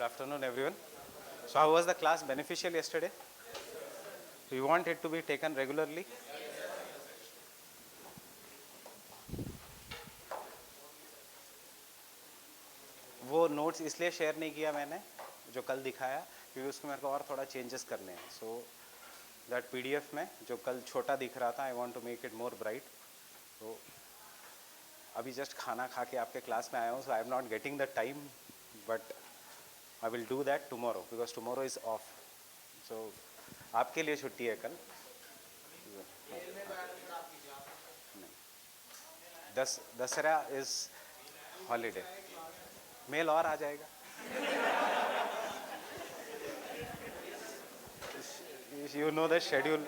Good afternoon, everyone. So, how was the class beneficial yesterday? Do you want it to be taken regularly? वो notes इसलिए share नहीं किया मैंने जो कल दिखाया, क्योंकि उसमें मेरे को और थोड़ा चेंजेस करने हैं. सो दैट पीडीएफ में जो कल छोटा दिख रहा था, I want to make it more bright. तो अभी जस्ट खाना खा के आपके क्लास में आया हूँ, so I am not getting the time, but I will do that tomorrow because tomorrow is off. So आपके लिए छुट्टी है कल. दसरा इज हॉलीडे. मेल और आ जाएगा. You know the schedule.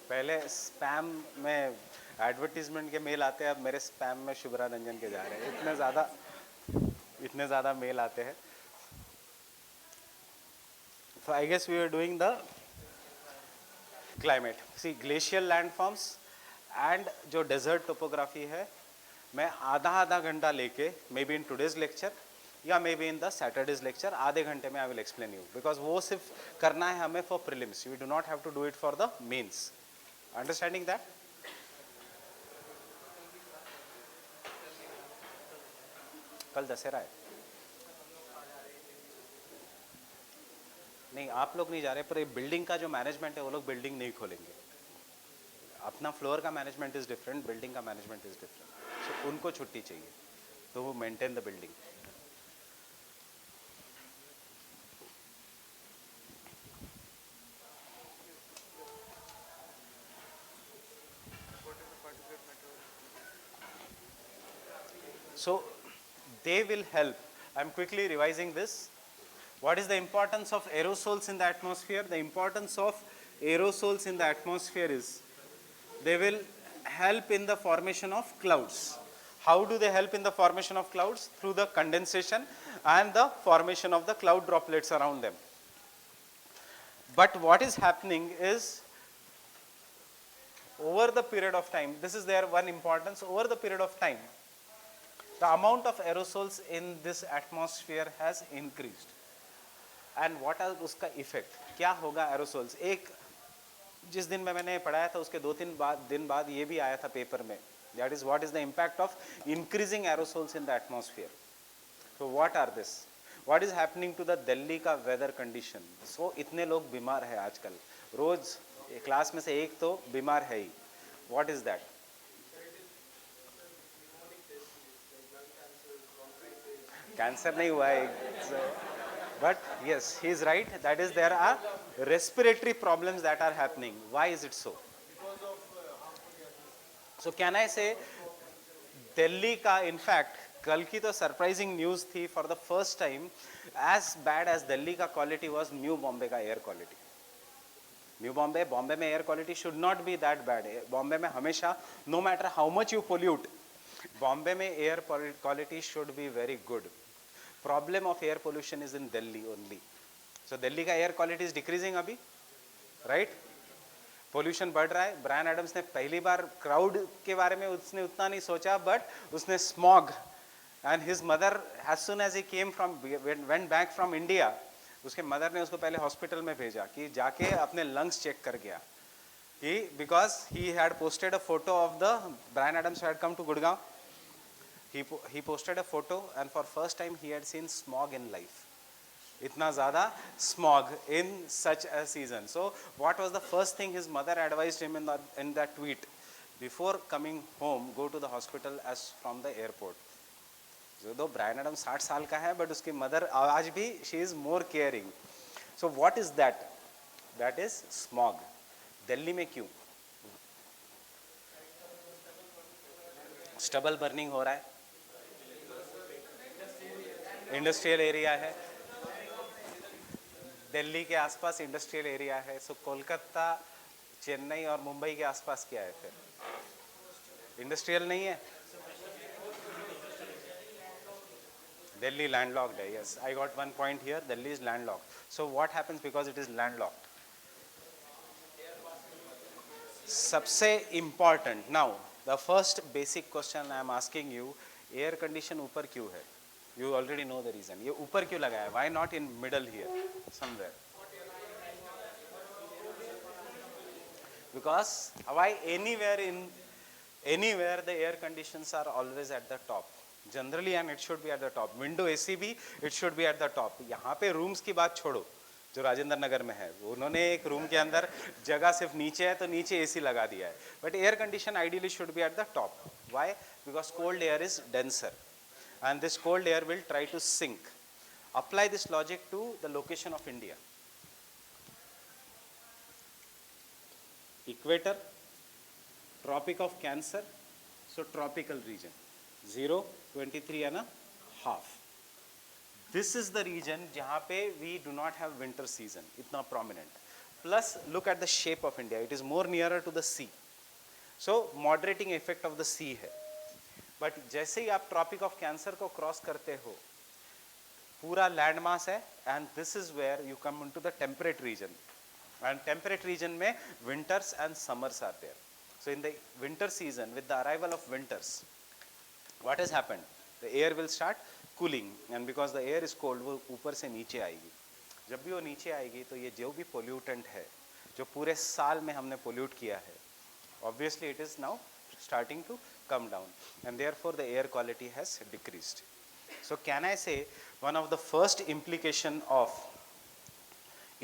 पहले स्पैम में एडवर्टीजमेंट के मेल आते हैं, अब मेरे स्पैम में शुभ्रा रंजन के जा रहे हैं. इतने ज़्यादा मेल आते हैं. So I guess we are doing the climate. See, glacial landforms and जो desert topography है, मैं आधा घंटा लेके maybe in today's lecture या maybe in the Saturday's lecture आधे घंटे में I will explain you, because वो सिर्फ करना है हमें for prelims. We do not have to do it for the mains. Understanding that? कल दशहरा है. नहीं, आप लोग नहीं जा रहे, पर ये बिल्डिंग का जो मैनेजमेंट है वो लोग बिल्डिंग नहीं खोलेंगे. अपना फ्लोर का मैनेजमेंट इज़ डिफरेंट, बिल्डिंग का मैनेजमेंट इज़ डिफरेंट. सो उनको छुट्टी चाहिए तो वो maintain the building. So they will help. I am quickly revising this. What is the importance of aerosols in the atmosphere? The importance of aerosols in the atmosphere is they will help in the formation of clouds. How do they help in the formation of clouds? Through the condensation and the formation of the cloud droplets around them. But what is happening is, over the period of time, this is their one importance, over the period of time, the amount of aerosols in this atmosphere has increased. And what are उसका effect, क्या होगा aerosols. एक जिस दिन में मैंने पढ़ाया था उसके 2-3 दिन बाद ये भी आया था पेपर में. That is what is the impact of increasing aerosols in the atmosphere. So what are this, what is happening to the Delhi का वेदर कंडीशन. सो इतने लोग बीमार है आजकल, रोज क्लास में से एक तो बीमार है ही. What is that? कैंसर नहीं हुआ है. But yes, he is right. That is, there are respiratory problems that are happening. Why is it so? So can I say, Delhi का in fact कल की तो surprising news थी. For the first time, as bad as Delhi का quality was, New Bombay का air quality. New Bombay, Bombay में air quality should not be that bad. Bombay में हमेशा, no matter how much you pollute, Bombay में air quality should be very good. Problem of air pollution is in Delhi only. So Delhi का air quality is decreasing अभी, right? Pollution बढ़ रहा है. Brian Adams ने पहली बार crowd के बारे में उसने उतना नहीं सोचा, बट उसने smog, and his mother as soon as he came from went back from India, उसके मदर ने उसको पहले हॉस्पिटल में भेजा कि जाके अपने लंग्स चेक कर गया. कि because he had posted a photo of the Brian Adams who had come to Gurgaon. He posted a photo and for first time he had seen smog in life. इतना ज़्यादा smog in such a season. So what was the first thing his mother advised him in that tweet? Before coming home, go to the hospital as from the airport. So though Brian Adams 60 साल का है, but उसकी mother आज भी she is more caring. So what is that? That is smog. Delhi में क्यों? Stubble burning हो रहा है, इंडस्ट्रियल एरिया है, दिल्ली के आसपास इंडस्ट्रियल एरिया है. सो कोलकाता, चेन्नई और मुंबई के आसपास क्या है फिर? इंडस्ट्रियल नहीं है. दिल्ली लैंडलॉक्ड है. Yes, I got one point here. Delhi is landlocked. So what happens because it is landlocked? सबसे important now The first basic question I am asking you, air condition ऊपर क्यों है? You already know the reason. ये ऊपर क्यों लगा है? Why not in middle here, somewhere? Because why anywhere the air conditions are always at the top. Generally, and it should be at the top. Window AC भी it should be at the top. यहाँ पे rooms की बात छोड़ो, जो राजेंद्र नगर में है, उन्होंने एक रूम के अंदर जगह सिर्फ नीचे है तो नीचे एसी लगा दिया है. But air condition ideally should be at the top. Why? Because cold air is denser and this cold air will try to sink. Apply this logic to the location of India. Equator, Tropic of Cancer, so tropical region, 0, 23 and a half. This is the region जहाँ पे we do not have winter season, इतना prominent. Plus, look at the shape of India. It is more nearer to the sea. So, moderating effect of the sea है. But जैसे ही आप tropic of cancer को cross करते हो, पूरा land mass है, and this is where you come into the temperate region. And temperate region में winters and summers are there. So in the winter season, with the arrival of winters, what has happened? The air will start cooling, and because the air is cold, वो ऊपर से नीचे आएगी. जब भी वो नीचे आएगी तो ये जो भी पोल्यूटेंट है, जो पूरे साल में हमने पोल्यूट किया है, obviously it is now starting to come down, and therefore the air quality has decreased. So can I say one of the first implication of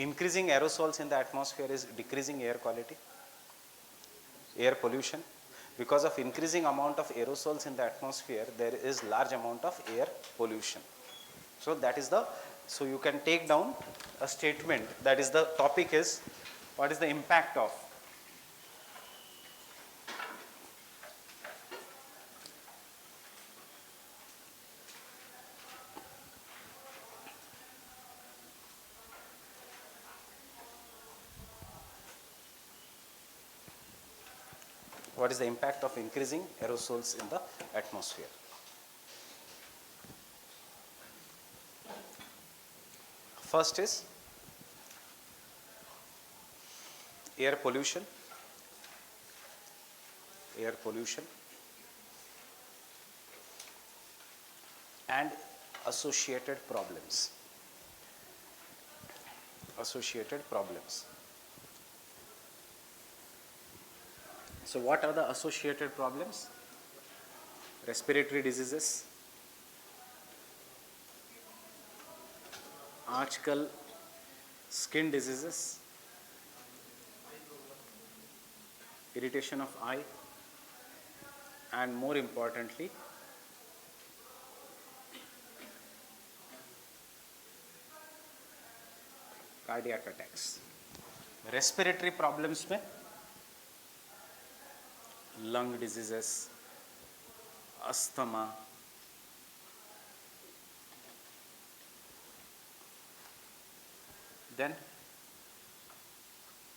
increasing aerosols in the atmosphere is decreasing air quality, air pollution? Because of increasing amount of aerosols in the atmosphere, there is large amount of air pollution. So that is the, so you can take down a statement, that is the topic is, what is the impact of what is the impact of increasing aerosols in the atmosphere. First is air pollution, and associated problems. So what are the associated problems? Respiratory diseases. आजकल skin diseases, irritation of eye, and more importantly, cardiac attacks. Respiratory problems में lung diseases, asthma, then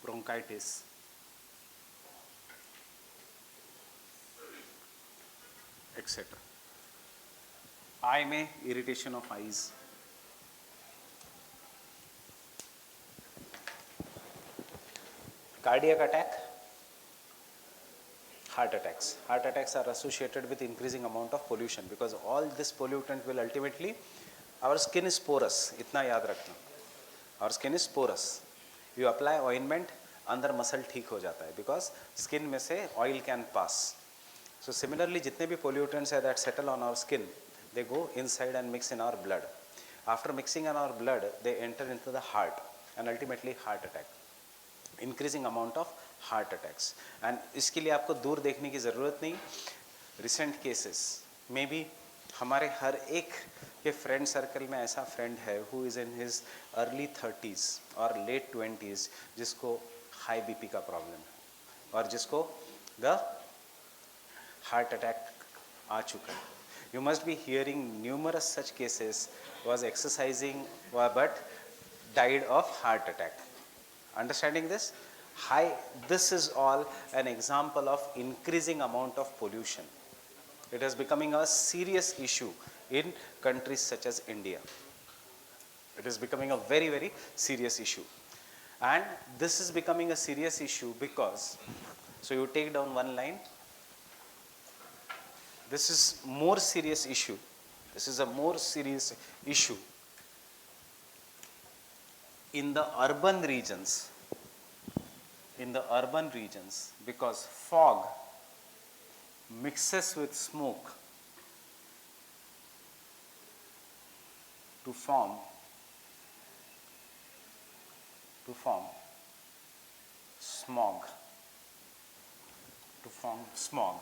bronchitis, etc. Eye में irritation of eyes, cardiac attack, heart attacks. Heart attacks are associated with increasing amount of pollution, because all this pollutant will ultimately, our skin is porous, इतना याद रखना, our skin is porous. You apply ointment, अंदर muscle ठीक हो जाता है, because skin में से oil can pass. So similarly, जितने भी pollutants है that settle on our skin, they go inside and mix in our blood. After mixing in our blood, they enter into the heart and ultimately heart attack. Increasing amount of heart attacks. And इसके लिए आपको दूर देखने की ज़रूरत नहीं. Recent cases, maybe हमारे हर एक के फ्रेंड सर्कल में ऐसा फ्रेंड है who is in his early 30s or late 20s, जिसको हाई बीपी का प्रॉब्लम है और जिसको द हार्ट अटैक आ चुका है. You must be hearing numerous such cases, was exercising but died of heart attack. Understanding this? This is all an example of increasing amount of pollution. It is becoming a serious issue in countries such as India. It is becoming a very, very serious issue. And this is becoming a serious issue because, so you take down one line, this is more serious issue. This is a more serious issue in the urban regions. In the urban regions, because fog mixes with smoke to form smog,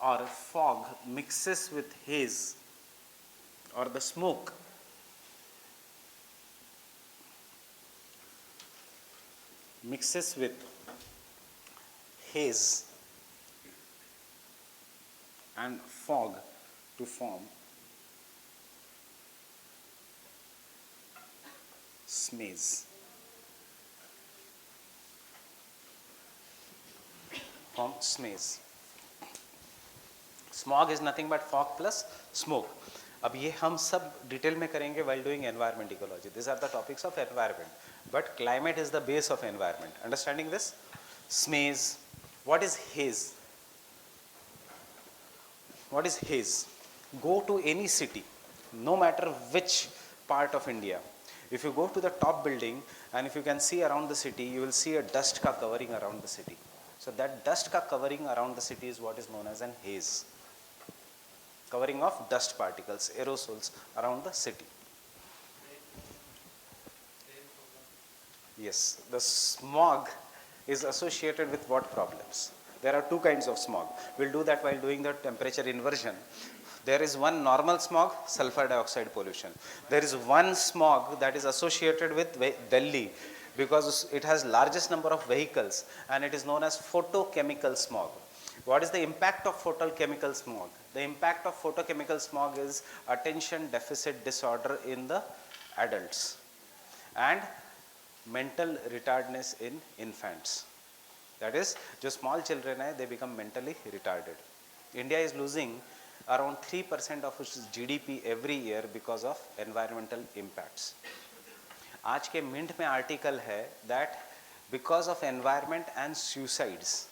or fog mixes with haze, or the smoke mixes with haze and fog to form smaze. Smog is nothing but fog plus smoke. अब ये हम सब detail में करेंगे while doing environment ecology. These are the topics of environment. But climate is the base of environment. Understanding this? Smaze. What is haze? What is haze? Go to any city, no matter which part of India. If you go to the top building and if you can see around the city, you will see a dust ka covering around the city. So that dust ka covering around the city is what is known as an haze. Covering of dust particles, aerosols around the city. Yes, the smog is associated with what problems? There are two kinds of smog. We'll do that while doing the temperature inversion. There is one normal smog, sulfur dioxide pollution. There is one smog that is associated with Delhi because it has largest number of vehicles, and it is known as photochemical smog. What is the impact of photochemical smog? The impact of photochemical smog is attention deficit disorder in the adults and mental retardedness in infants. That is, जो small children hai, they become mentally retarded. India is losing around 3% of its GDP every year because of environmental impacts. आज के mint में article है that because of environment and suicides,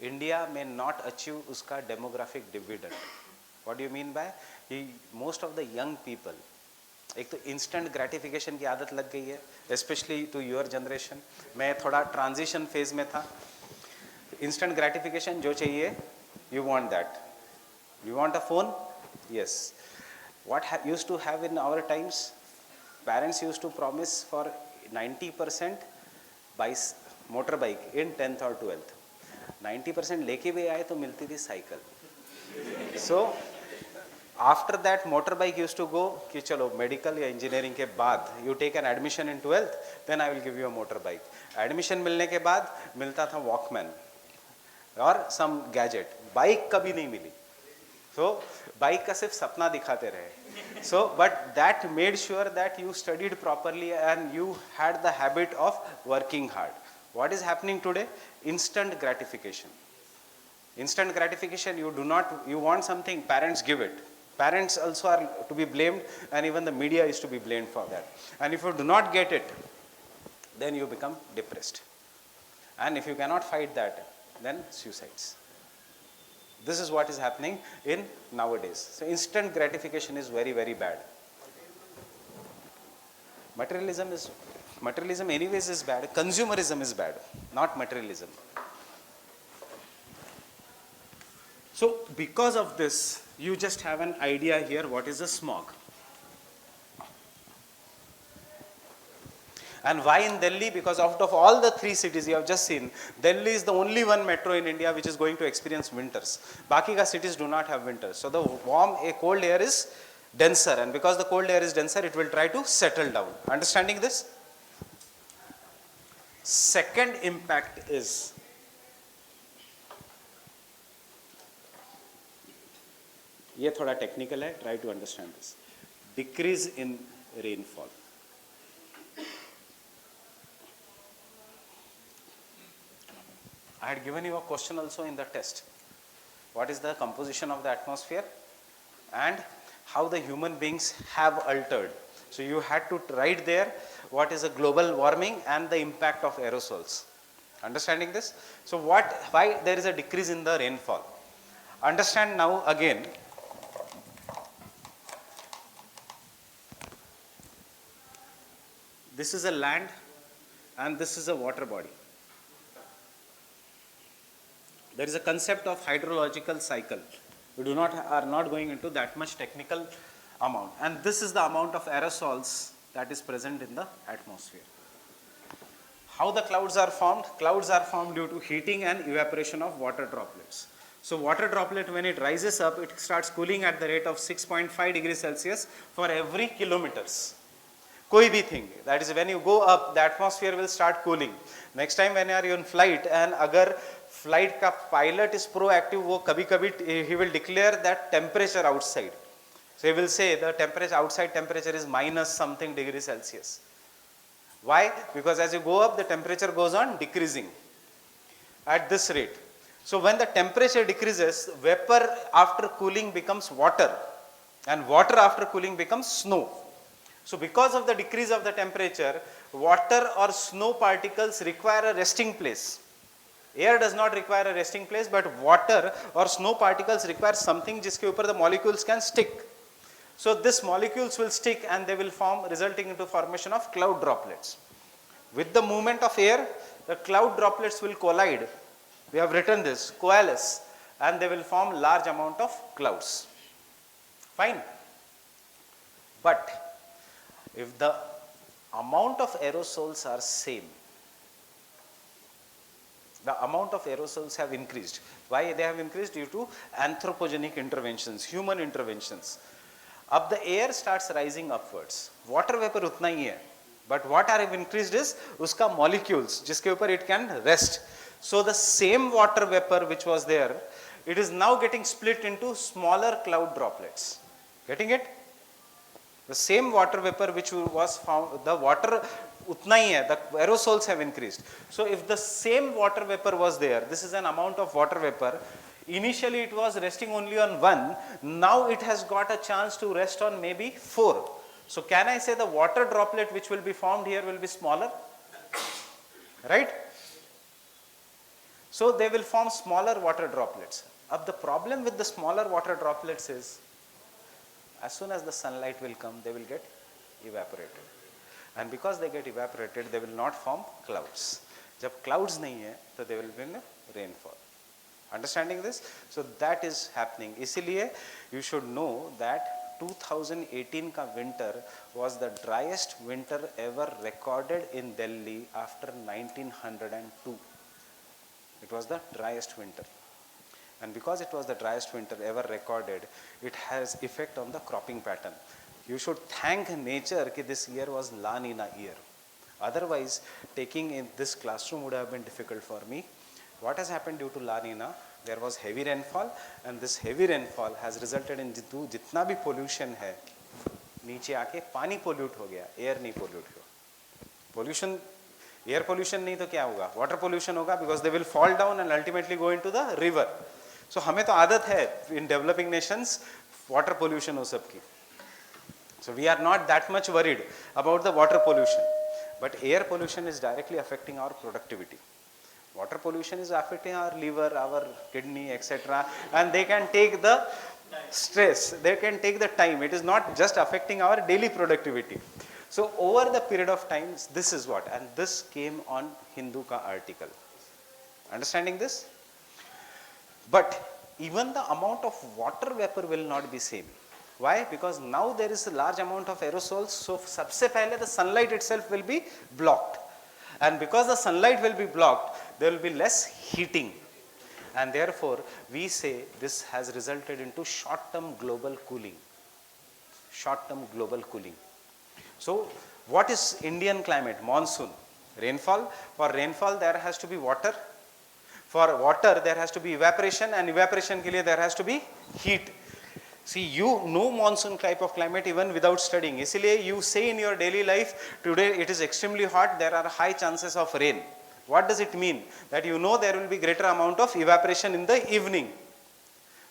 India may not achieve उसका demographic dividend. What do you mean by? Most of the young people, एक तो instant gratification की आदत लग गई है, especially to your generation. मैं थोड़ा transition phase में था. Instant gratification जो चाहिए, you want that. You want a phone? Yes. What used to have in our times? Parents used to promise for 90% by motorbike in 10th or 12th. 90% लेके भी आए तो मिलती थी cycle. So after that motorbike used to go कि चलो medical या engineering के बाद you take an admission in 12th, then I will give you a motorbike. Admission मिलने के बाद मिलता था Walkman और some gadget. Bike कभी नहीं मिली. So bike का सिर्फ सपना दिखाते रहे. So but that made sure that you studied properly and you had the habit of working hard. What is happening today? Instant gratification. Instant gratification, you want something, parents give it. Parents also are to be blamed, and even the media is to be blamed for that. And if you do not get it, then you become depressed. And if you cannot fight that, then suicides. This is what is happening in nowadays. So instant gratification is very, very bad. Materialism anyways is bad. Consumerism is bad, not materialism. So because of this, you just have an idea here what is a smog. And why in Delhi? Because out of all the three cities you have just seen, Delhi is the only one metro in India which is going to experience winters. Baki ka cities do not have winters. So the cold air is denser, and because the cold air is denser, it will try to settle down. Understanding this? Second impact is ये थोड़ा technical है, try to understand this. Decrease in rainfall. I had given you a question also in the test. What is the composition of the atmosphere and how the human beings have altered. So you had to write there what is a global warming and the impact of aerosols. Understanding this? So why there is a decrease in the rainfall? Understand now again. This is a land and this is a water body. There is a concept of hydrological cycle. We are not going into that much technical amount. And this is the amount of aerosols that is present in the atmosphere. How the clouds are formed? Clouds are formed due to heating and evaporation of water droplets. So water droplet, when it rises up, it starts cooling at the rate of 6.5 degrees Celsius for every kilometers. कोई भी thing, that is when you go up, the atmosphere will start cooling. Next time when you are in flight and अगर flight का pilot is proactive, वो कभी-कभी he will declare that temperature outside. So he will say the temperature outside temperature is minus something degrees Celsius. Why? Because as you go up, the temperature goes on decreasing at this rate. So when the temperature decreases, vapor after cooling becomes water, and water after cooling becomes snow. So because of the decrease of the temperature, water or snow particles require a resting place. Air does not require a resting place, but water or snow particles require something जिसके ऊपर the molecules can stick. So these molecules will stick and they will form, resulting into formation of cloud droplets. With the movement of air, the cloud droplets will collide. We have written this, coalesce, and they will form large amount of clouds. Fine. But if the amount of aerosols are same, the amount of aerosols have increased. Why they have increased? Due to anthropogenic interventions, human interventions. अब the air starts rising upwards. Water vapor उतना ही है, but what have increased is उसका molecules जिसके ऊपर it can rest. So the same water vapor which was there, it is now getting split into smaller cloud droplets. Getting it? The same water vapor which was found, the water उतना ही है, the aerosols have increased. So if the same water vapor was there, this is an amount of water vapor. Initially it was resting only on 1, now it has got a chance to rest on maybe 4. So can I say the water droplet which will be formed here will be smaller? Right? So they will form smaller water droplets. Now the problem with the smaller water droplets is, as soon as the sunlight will come, they will get evaporated. And because they get evaporated, they will not form clouds. जब clouds नहीं है, तो they will be in rainfall. Understanding this? So that is happening. इसीलिए you should know that 2018 का winter was the driest winter ever recorded in Delhi after 1902. It was the driest winter. And because it was the driest winter ever recorded, it has effect on the cropping pattern. You should thank nature that this year was La Nina year. Otherwise, taking in this classroom would have been difficult for me. What has happened due to La Nina? There was heavy rainfall, and this heavy rainfall has resulted in जितना भी pollution है, नीचे आके पानी pollute हो गया, air नहीं pollute हुआ. Pollution, air pollution नहीं तो क्या होगा? Water pollution होगा, because they will fall down and ultimately go into the river. So हमें तो आदत है in developing nations water pollution हो सबकी. So we are not that much worried about the water pollution, but air pollution is directly affecting our productivity. Water pollution is affecting our liver, our kidney, etc. And they can take the stress, they can take the time. It is not just affecting our daily productivity. So over the period of time, this is what, and this came on Hindu ka article. Understanding this? But even the amount of water vapor will not be same. Why? Because now there is a large amount of aerosols, so सबसे पहले the sunlight itself will be blocked. And because the sunlight will be blocked, there will be less heating. And therefore, we say this has resulted into short-term global cooling. Short-term global cooling. So, what is Indian climate? Monsoon. Rainfall. For rainfall, there has to be water. For water, there has to be evaporation, and evaporation ke liye there has to be heat. See, you know monsoon type of climate even without studying. इसलिए you say in your daily life, today it is extremely hot, there are high chances of rain. What does it mean? That you know there will be greater amount of evaporation in the evening.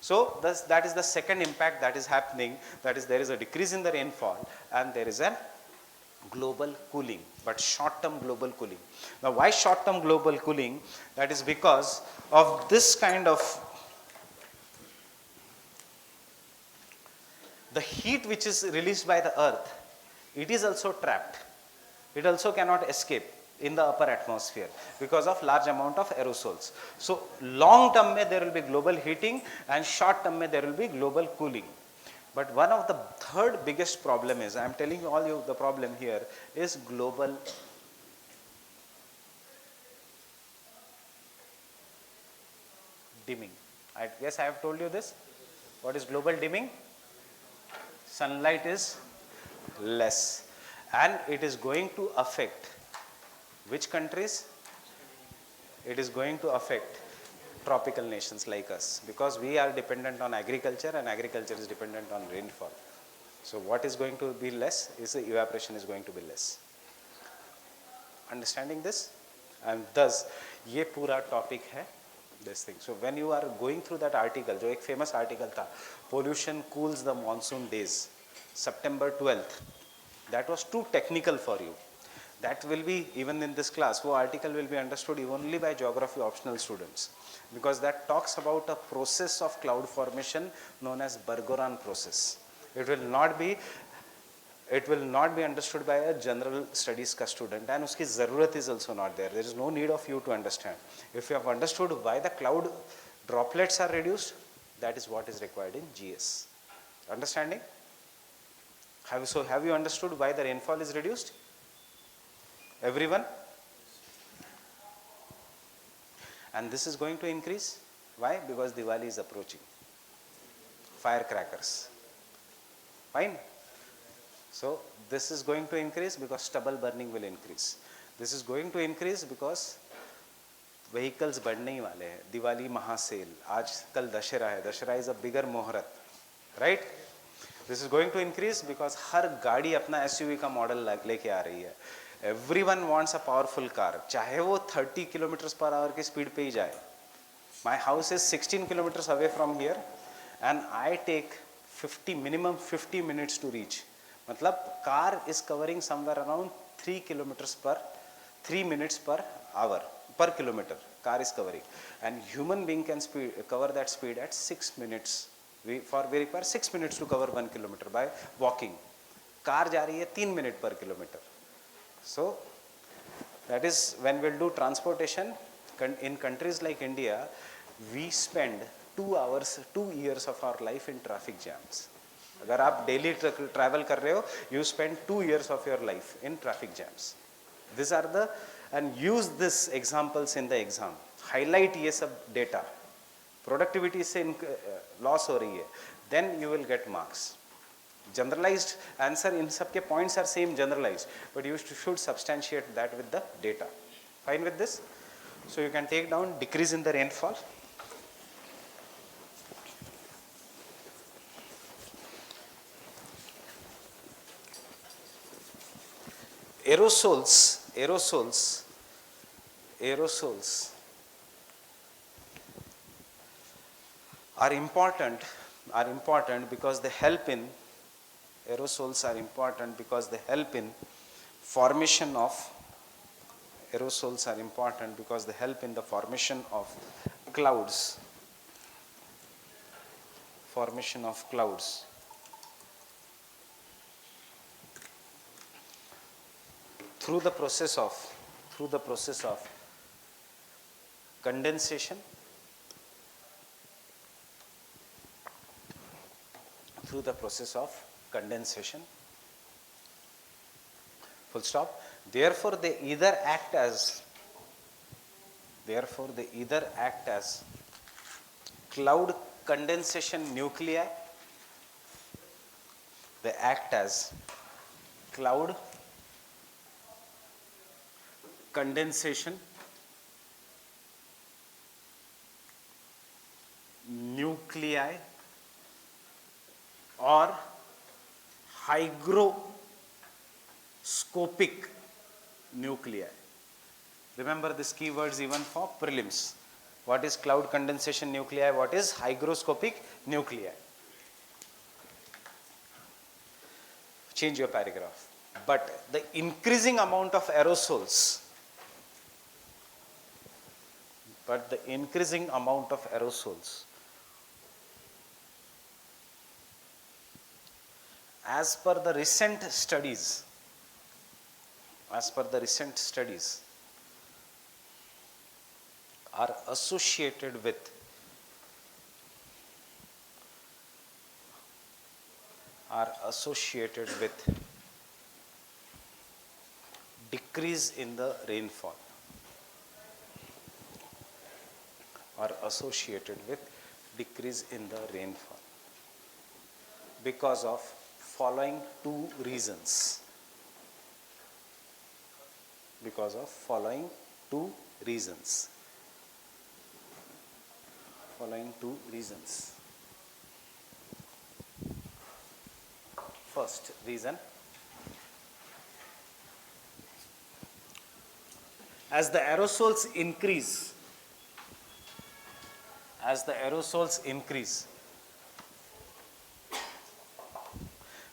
So that is the second impact that is happening, that is there is a decrease in the rainfall and there is an global cooling, but short-term global cooling. Now, why short-term global cooling? That is because of this kind of the heat which is released by the earth, it is also trapped. It also cannot escape in the upper atmosphere because of large amount of aerosols. So long term mein there will be global heating and short term mein there will be global cooling. But one of the third biggest problem is, I am telling you all the problem here is global dimming. I guess I have told you this. What is global dimming? Sunlight is less and it is going to affect which countries? It is going to affect tropical nations like us, because we are dependent on agriculture and agriculture is dependent on rainfall. So what is going to be less is the evaporation is going to be less. Understanding this? And thus ये पूरा topic है this thing. So when you are going through that article, जो एक famous article था, pollution cools the monsoon days, September 12th, that was too technical for you. That will be, even in this class, वो article will be understood only by geography optional students, because that talks about a process of cloud formation known as Bergeron process. It will not be understood by a general studies का student, and उसकी ज़रूरत is also not there. There is no need of you to understand. If you have understood why the cloud droplets are reduced, that is what is required in GS. Understanding? Have you understood why the rainfall is reduced? Everyone? And this is going to increase. Why? Because Diwali is approaching. Firecrackers. Fine? So this is going to increase because stubble burning will increase. This is going to increase because vehicles बढ़ने ही वाले हैं. Diwali महासेल. आज कल दशहरा है. Dussehra is a bigger मुहूर्त. Right? This is going to increase because हर गाड़ी अपना SUV का मॉडल लेके आ रही है. Everyone wants a powerful car. चाहे वो 30 km/h की स्पीड पे ही जाए. My house is 16 kilometers away from here and I take minimum 50 minutes to reach. मतलब car is covering somewhere around 3 minutes per hour per kilometer. Car is covering, and human being can cover that speed at 6 minutes. We require 6 minutes to cover 1 kilometer by walking. Car जा रही है 3 minutes per kilometer. So that is when we'll do transportation in countries like India, we spend 2 years of our life in traffic jams. अगर आप daily travel कर रहे हो, you spend 2 years of your life in traffic jams. These are the, and use this examples in the exam. Highlight ये सब data. Productivity से loss हो रही है, then you will get marks. Generalized answer in सबके points are same generalized, but you should substantiate that with the data. Fine with this? So you can take down decrease in the rainfall. Aerosols are important because they help in formation of clouds. Through the process of condensation, full stop. Therefore they either act as cloud condensation nuclei. They act as cloud condensation nuclei or hygroscopic nuclei. Remember these keywords even for prelims. What is cloud condensation nuclei? What is hygroscopic nuclei? Change your paragraph. But the increasing amount of aerosols, as per the recent studies, are associated with decrease in the rainfall, because of following two reasons. First reason, as the aerosols increase,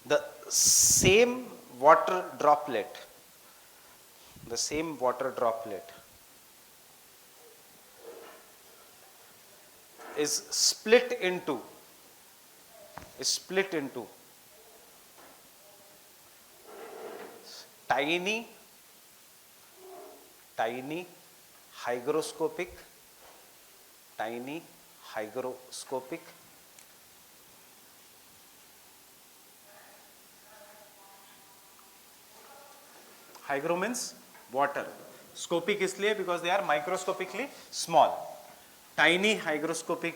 the same water droplet is split into tiny hygroscopic hygro means water, scopic इसलिए because they are microscopically small, tiny hygroscopic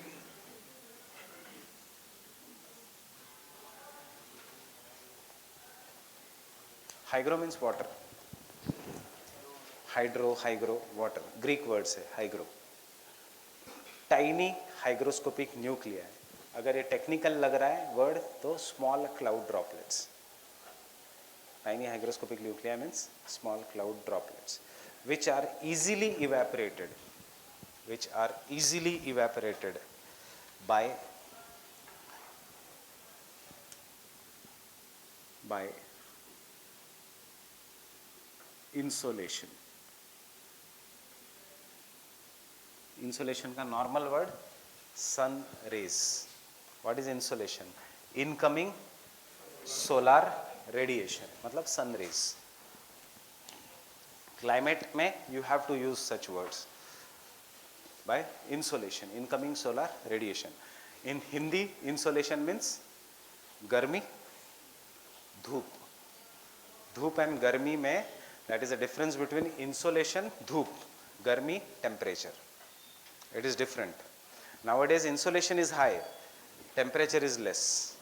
hygro means water, hydro water, Greek word से hygro, tiny hygroscopic nuclei, अगर ये technical लग रहा है word तो small cloud droplets. Tiny hygroscopic nuclei means small cloud droplets, which are easily evaporated by insolation. Insolation का normal word sun rays. What is insolation? Incoming solar radiation, मतलब sun rays. Climate में you have to use such words. By insolation, incoming solar radiation. In Hindi, insolation means गर्मी, धूप. धूप and गर्मी में, that is the difference between insolation, धूप, गर्मी, temperature. It is different. Nowadays insolation is high, temperature is less.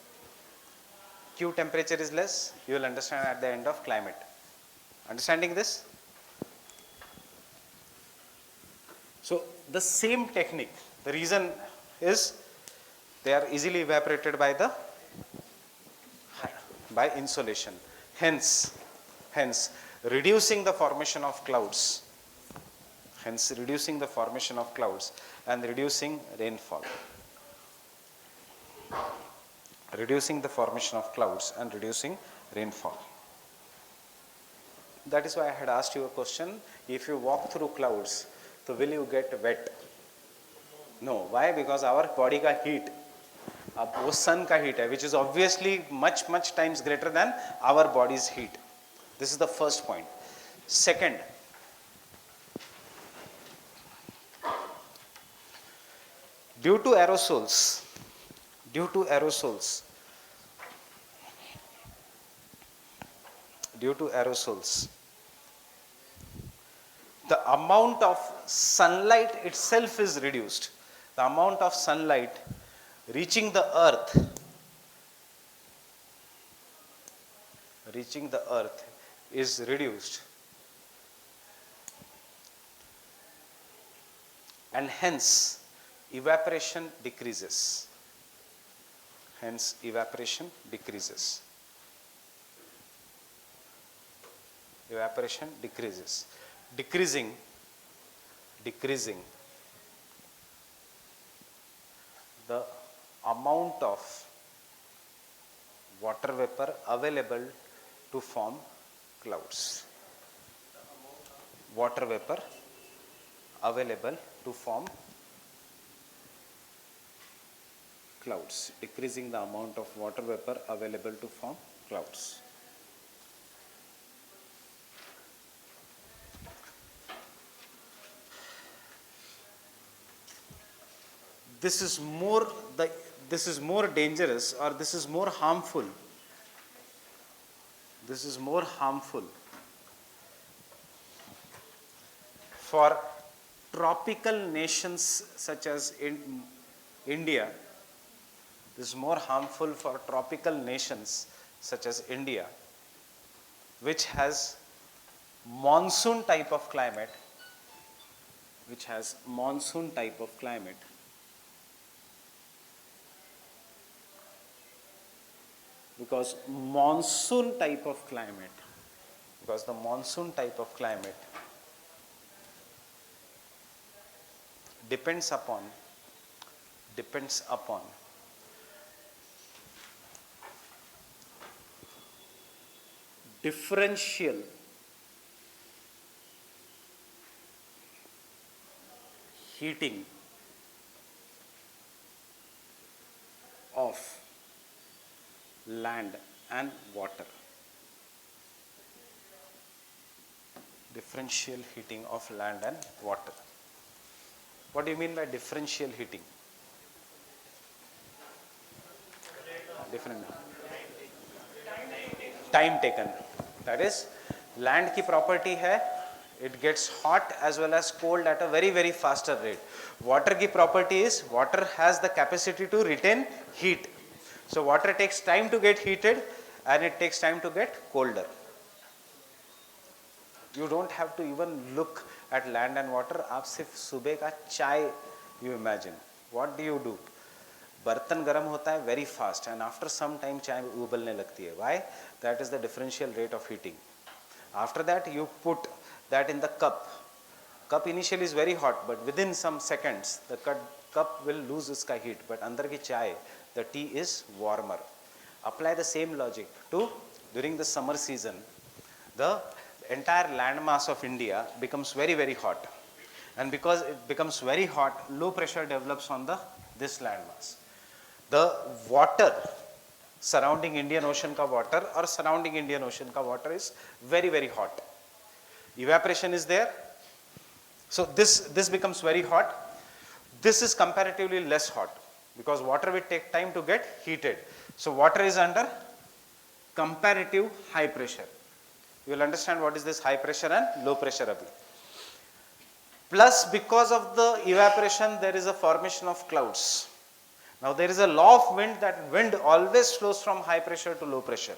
Q temperature is less, you will understand at the end of climate. Understanding this? So the same technique, the reason is they are easily evaporated by insolation. Hence reducing the formation of clouds. And reducing rainfall. Reducing the formation of clouds and reducing rainfall. That is why I had asked you a question, if you walk through clouds, so will you get wet? No. Why? Because our body का heat, अब वो sun का heat है, which is obviously much times greater than our body's heat. This is the first point. Second, due to aerosols, the amount of sunlight itself is reduced. The amount of sunlight reaching the earth is reduced, and hence evaporation decreases. Decreasing the amount of water vapor available to form clouds. Water vapor available to form clouds, decreasing the amount of water vapor available to form clouds. This is more this is more dangerous, or this is more harmful. This is more harmful for tropical nations such as India. This is more harmful for tropical nations such as India, which has monsoon type of climate, because the monsoon type of climate depends upon differential heating of land and water. Differential heating of land and water. What do you mean by differential heating? Different time taken. That is, land की property है, it gets hot as well as cold at a very, very faster rate. Water की property is, water has the capacity to retain heat. So water takes time to get heated and it takes time to get colder. You don't have to even look at land and water. आप सिर्फ सुबह का चाय you imagine. What do? बर्तन गर्म होता है very fast and after some time चाय उबलने लगती है. Why? That is the differential rate of heating. After that you put that in the cup. Cup initially is very hot, but within some seconds the cup will lose its heat. But अंदर की चाय, the tea is warmer. Apply the same logic to during the summer season. The entire landmass of India becomes very, very hot. And because it becomes very hot, low pressure develops on this landmass. The water surrounding Indian Ocean ka water or surrounding Indian Ocean ka water is very, very hot. Evaporation is there. So this becomes very hot. This is comparatively less hot because water will take time to get heated. So water is under comparative high pressure. You will understand what is this high pressure and low pressure abhi. Plus, because of the evaporation, there is a formation of clouds. Now there is a law of wind that wind always flows from high pressure to low pressure.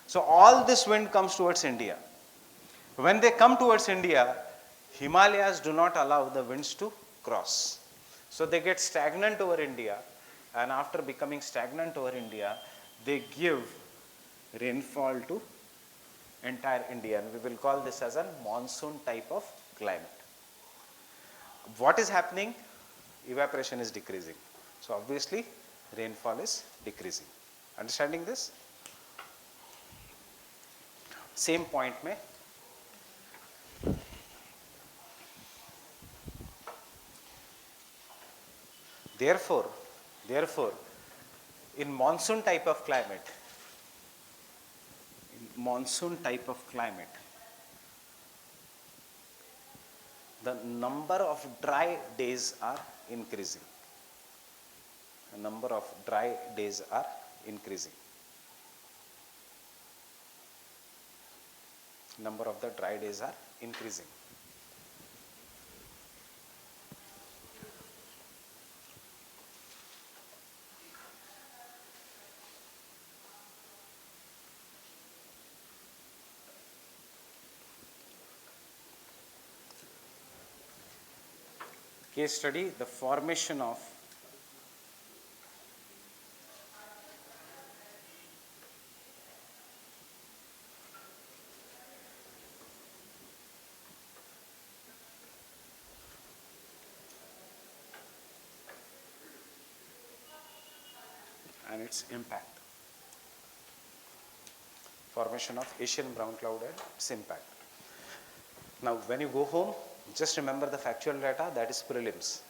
So all this wind comes towards India. When they come towards India, Himalayas do not allow the winds to cross. So they get stagnant over India, and after becoming stagnant over India, they give rainfall to entire India, and we will call this as a monsoon type of climate. What is happening? Evaporation is decreasing. So obviously rainfall is decreasing. Understanding this? Same point mein therefore in monsoon type of climate, the number of dry days are increasing. Number of dry days are increasing. Case study, the formation of and its impact. Formation of Asian brown cloud and its impact. Now, when you go home, just remember the factual data, that is prelims.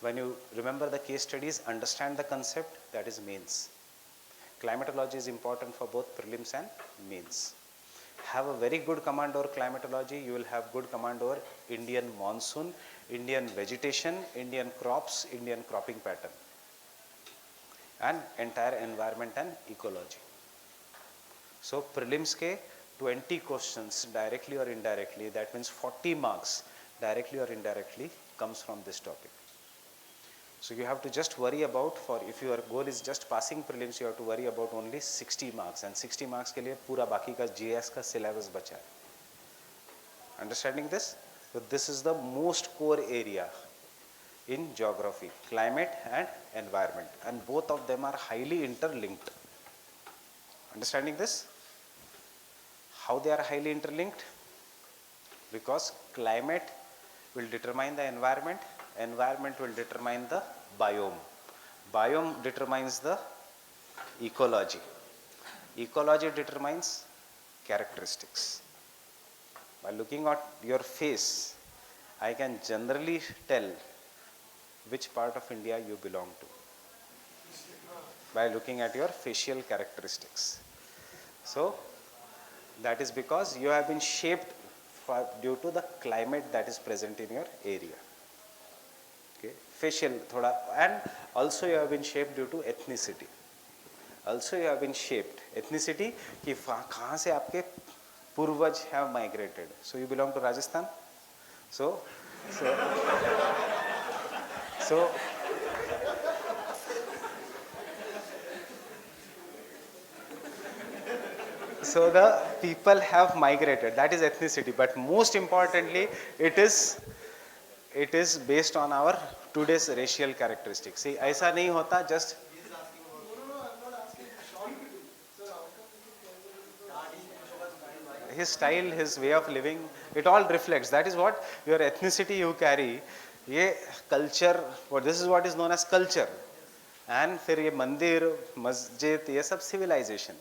When you remember the case studies, understand the concept, that is mains. Climatology is important for both prelims and mains. Have a very good command over climatology, you will have good command over Indian monsoon, Indian vegetation, Indian crops, Indian cropping pattern, and entire environment and ecology. So prelims ke 20 questions directly or indirectly, that means 40 marks directly or indirectly comes from this topic. So you have to just worry about, for if your goal is just passing prelims, you have to worry about only 60 marks, and 60 marks के लिए पूरा बाकी का GS का syllabus बचा है. Understanding this? So this is the most core area in geography, climate and environment, and both of them are highly interlinked. Understanding this? How they are highly interlinked? Because climate will determine the environment, environment will determine the biome, biome determines the ecology, ecology determines characteristics. By looking at your face, I can generally tell which part of India you belong to by looking at your facial characteristics. So that is because you have been shaped due to the climate that is present in your area. Okay, facial thoda, and also you have been shaped due to ethnicity. Also you have been shaped ethnicity कि कहाँ से आपके पूर्वज have migrated. So you belong to Rajasthan. So the people have migrated, that is ethnicity, but most importantly it is based on our today's racial characteristics. See, ऐसा नहीं होता just his style, his way of living, it all reflects. That is what your ethnicity you carry. ये culture, this is what is known as culture. And फिर ये मंदिर, मस्जिद, ये सब civilization.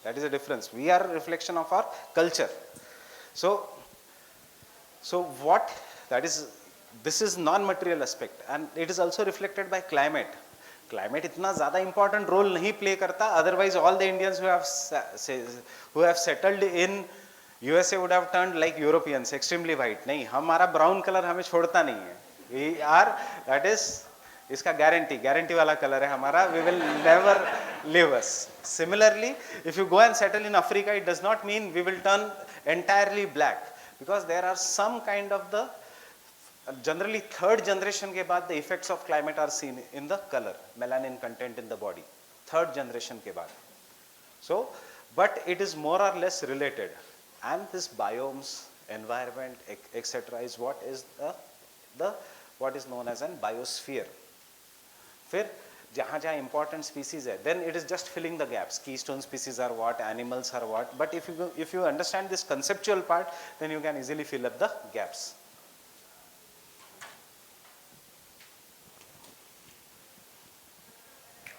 That is the difference. We are a reflection of our culture. So what that is, this is non-material aspect, and it is also reflected by climate. Climate इतना ज़्यादा important role नहीं play करता. Otherwise, all the Indians who have settled in USA would have turned like Europeans, extremely white. नहीं, हमारा brown color हमें छोड़ता नहीं है. We are, that is, इसका guarantee वाला color है हमारा. We will never leave us. Similarly, if you go and settle in Africa, it does not mean we will turn entirely black, because there are some kind of the, generally third generation के बाद the effects of climate are seen in the color, melanin content in the body. Third generation के बाद. So, but it is more or less related. And this biomes, environment, etc. is what is what is known as an biosphere. फिर जहाँ जहाँ important species है, then it is just filling the gaps. Keystone species are what, animals are what. But if you understand this conceptual part, then you can easily fill up the gaps.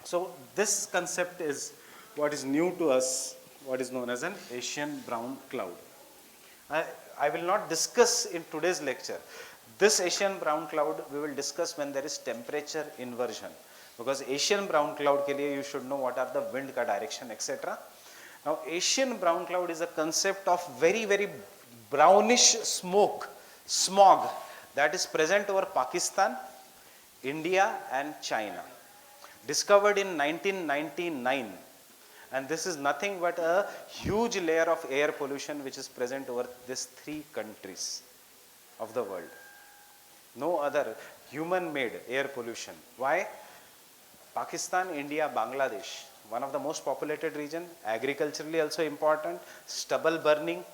So this concept is what is new to us, what is known as an Asian brown cloud. I will not discuss in today's lecture. This Asian brown cloud we will discuss when there is temperature inversion, because Asian brown cloud के लिए you should know what are the wind का direction, etc. Now Asian brown cloud is a concept of very brownish smoke, smog, that is present over Pakistan, India and China. Discovered in 1999, and this is nothing but a huge layer of air pollution which is present over these three countries of the world. No other human-made air pollution. Why? Pakistan, India, Bangladesh, one of the most populated region, agriculturally also important, stubble burning,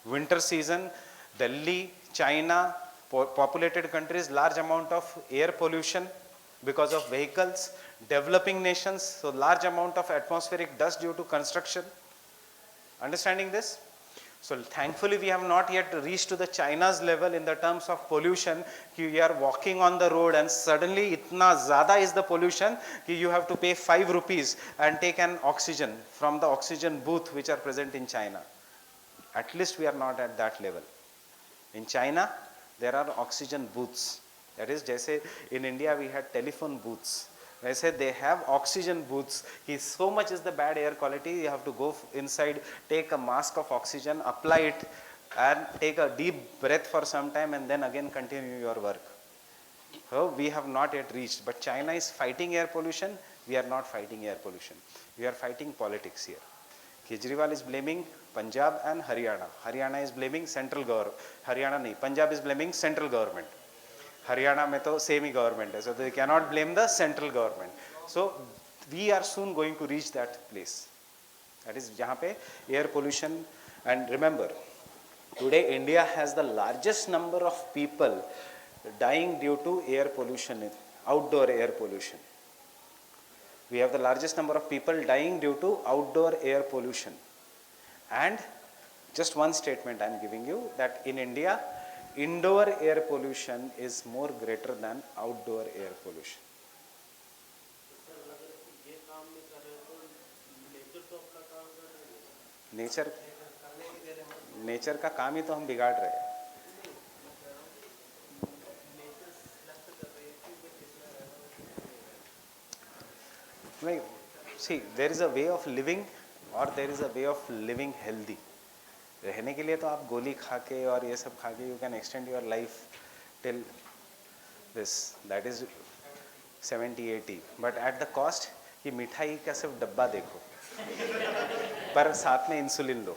winter season, Delhi, China, populated countries, large amount of air pollution because of vehicles, developing nations, so large amount of atmospheric dust due to construction. Understanding this? So thankfully we have not yet reached to the China's level in the terms of pollution कि you are walking on the road and suddenly इतना ज़्यादा is the pollution कि you have to pay 5 rupees and take an oxygen from the oxygen booth which are present in China. At least we are not at that level. In China there are oxygen booths. That is जैसे in India we had telephone booths. वैसे they have oxygen booths. So much is the bad air quality, you have to go inside, take a mask of oxygen, apply it and take a deep breath for some time and then again continue your work. So we have not yet reached, but China is fighting air pollution, we are not fighting air pollution. We are fighting politics here. Kejriwal is blaming Punjab and Haryana. Haryana is blaming central government. Haryana nahi, Punjab is blaming central government. Haryana में तो same ही government है, so they cannot blame the central government. So we are soon going to reach that place. That is जहाँ पे air pollution. And remember, today India has the largest number of people dying due to air pollution, outdoor air pollution. We have the largest number of people dying due to outdoor air pollution. And just one statement I am giving you, that in India indoor air pollution is more greater than outdoor air pollution. Nature का काम ही तो हम बिगाड़ रहे हैं. Like, see, there is a way of living or there is a way of living healthy. रहने के लिए तो आप गोली खा के और ये सब खा के you can extend your life till this, that is 70-80, but at the cost कि मिठाई का सिर्फ डब्बा देखो पर साथ में insulin low.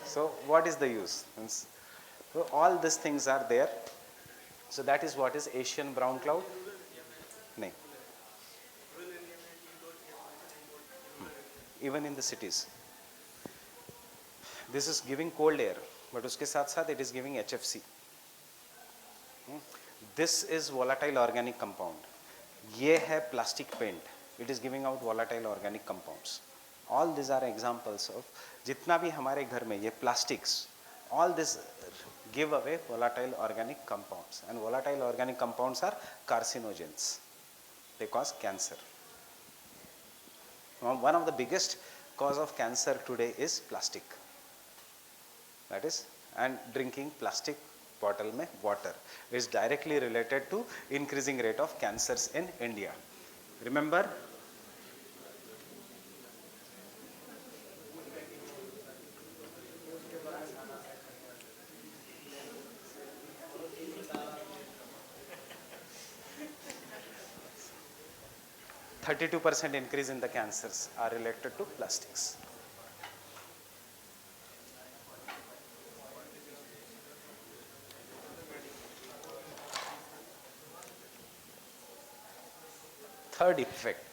So what is the use? So all these things are there. So that is what is Asian brown cloud. नहीं, even in the cities. This is giving cold air, but उसके साथ साथ it is giving HFC. This is volatile organic compound. ये है plastic paint. It is giving out volatile organic compounds. All these are examples of जितना भी हमारे घर में ये plastics, all this give away volatile organic compounds, and volatile organic compounds are carcinogens. They cause cancer. One of the biggest cause of cancer today is plastic. That is, and drinking plastic bottle में water is directly related to increasing rate of cancers in India. Remember, %32% increase in the cancers are related to plastics. Third effect,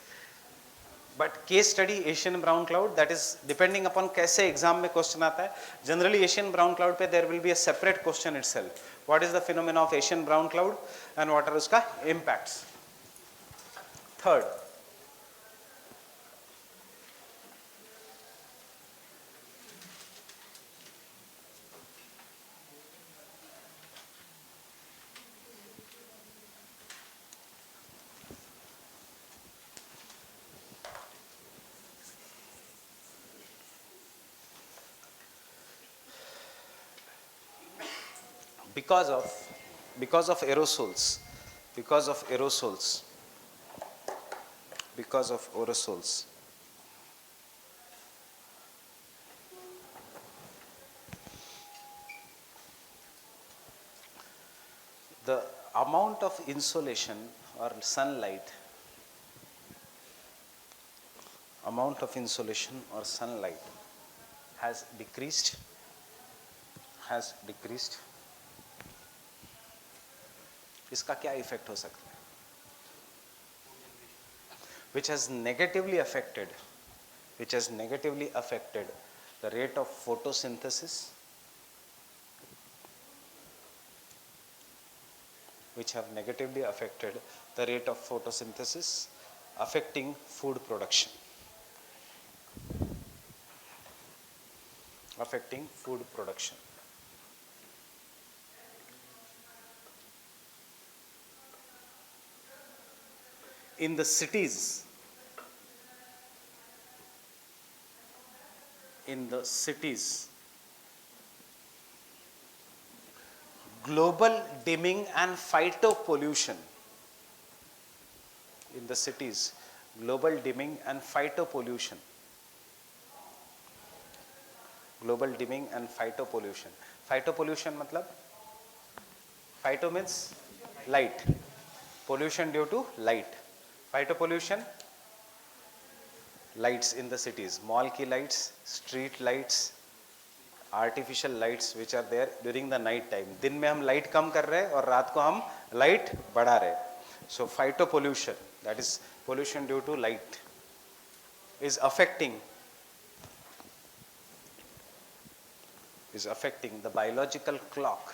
but case study Asian brown cloud, that is depending upon कैसे exam में question आता है. Generally Asian brown cloud पे there will be a separate question itself. What is the phenomena of Asian brown cloud and what are उसका impacts. Third, because of aerosols, the amount of insolation or sunlight has decreased. इसका क्या effect हो सकता है? which has negatively affected the rate of photosynthesis, affecting food production. affecting food production. In the cities, global dimming and phytopollution. In the cities, global dimming and phytopollution. Global dimming and phytopollution. Phytopollution मतलब phyto means light, pollution due to light. Phytopollution, lights in the cities, mall ki lights, street lights, artificial lights which are there during the night time. दिन में हम light कम कर रहे हैं और रात को हम light बढ़ा रहे हैं. So phytopollution, that is pollution due to light, is affecting the biological clock.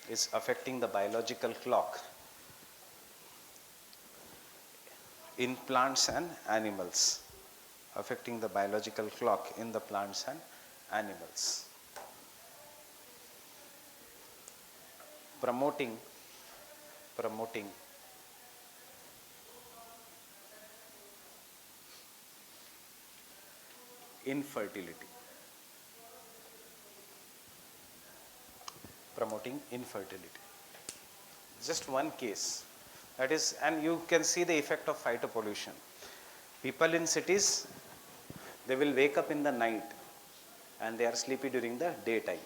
Is affecting the biological clock in plants and animals. Affecting the biological clock in the plants and animals. Promoting infertility. Promoting infertility. Just one case. That is, and you can see the effect of phytopollution. People in cities, they will wake up in the night and they are sleepy during the daytime.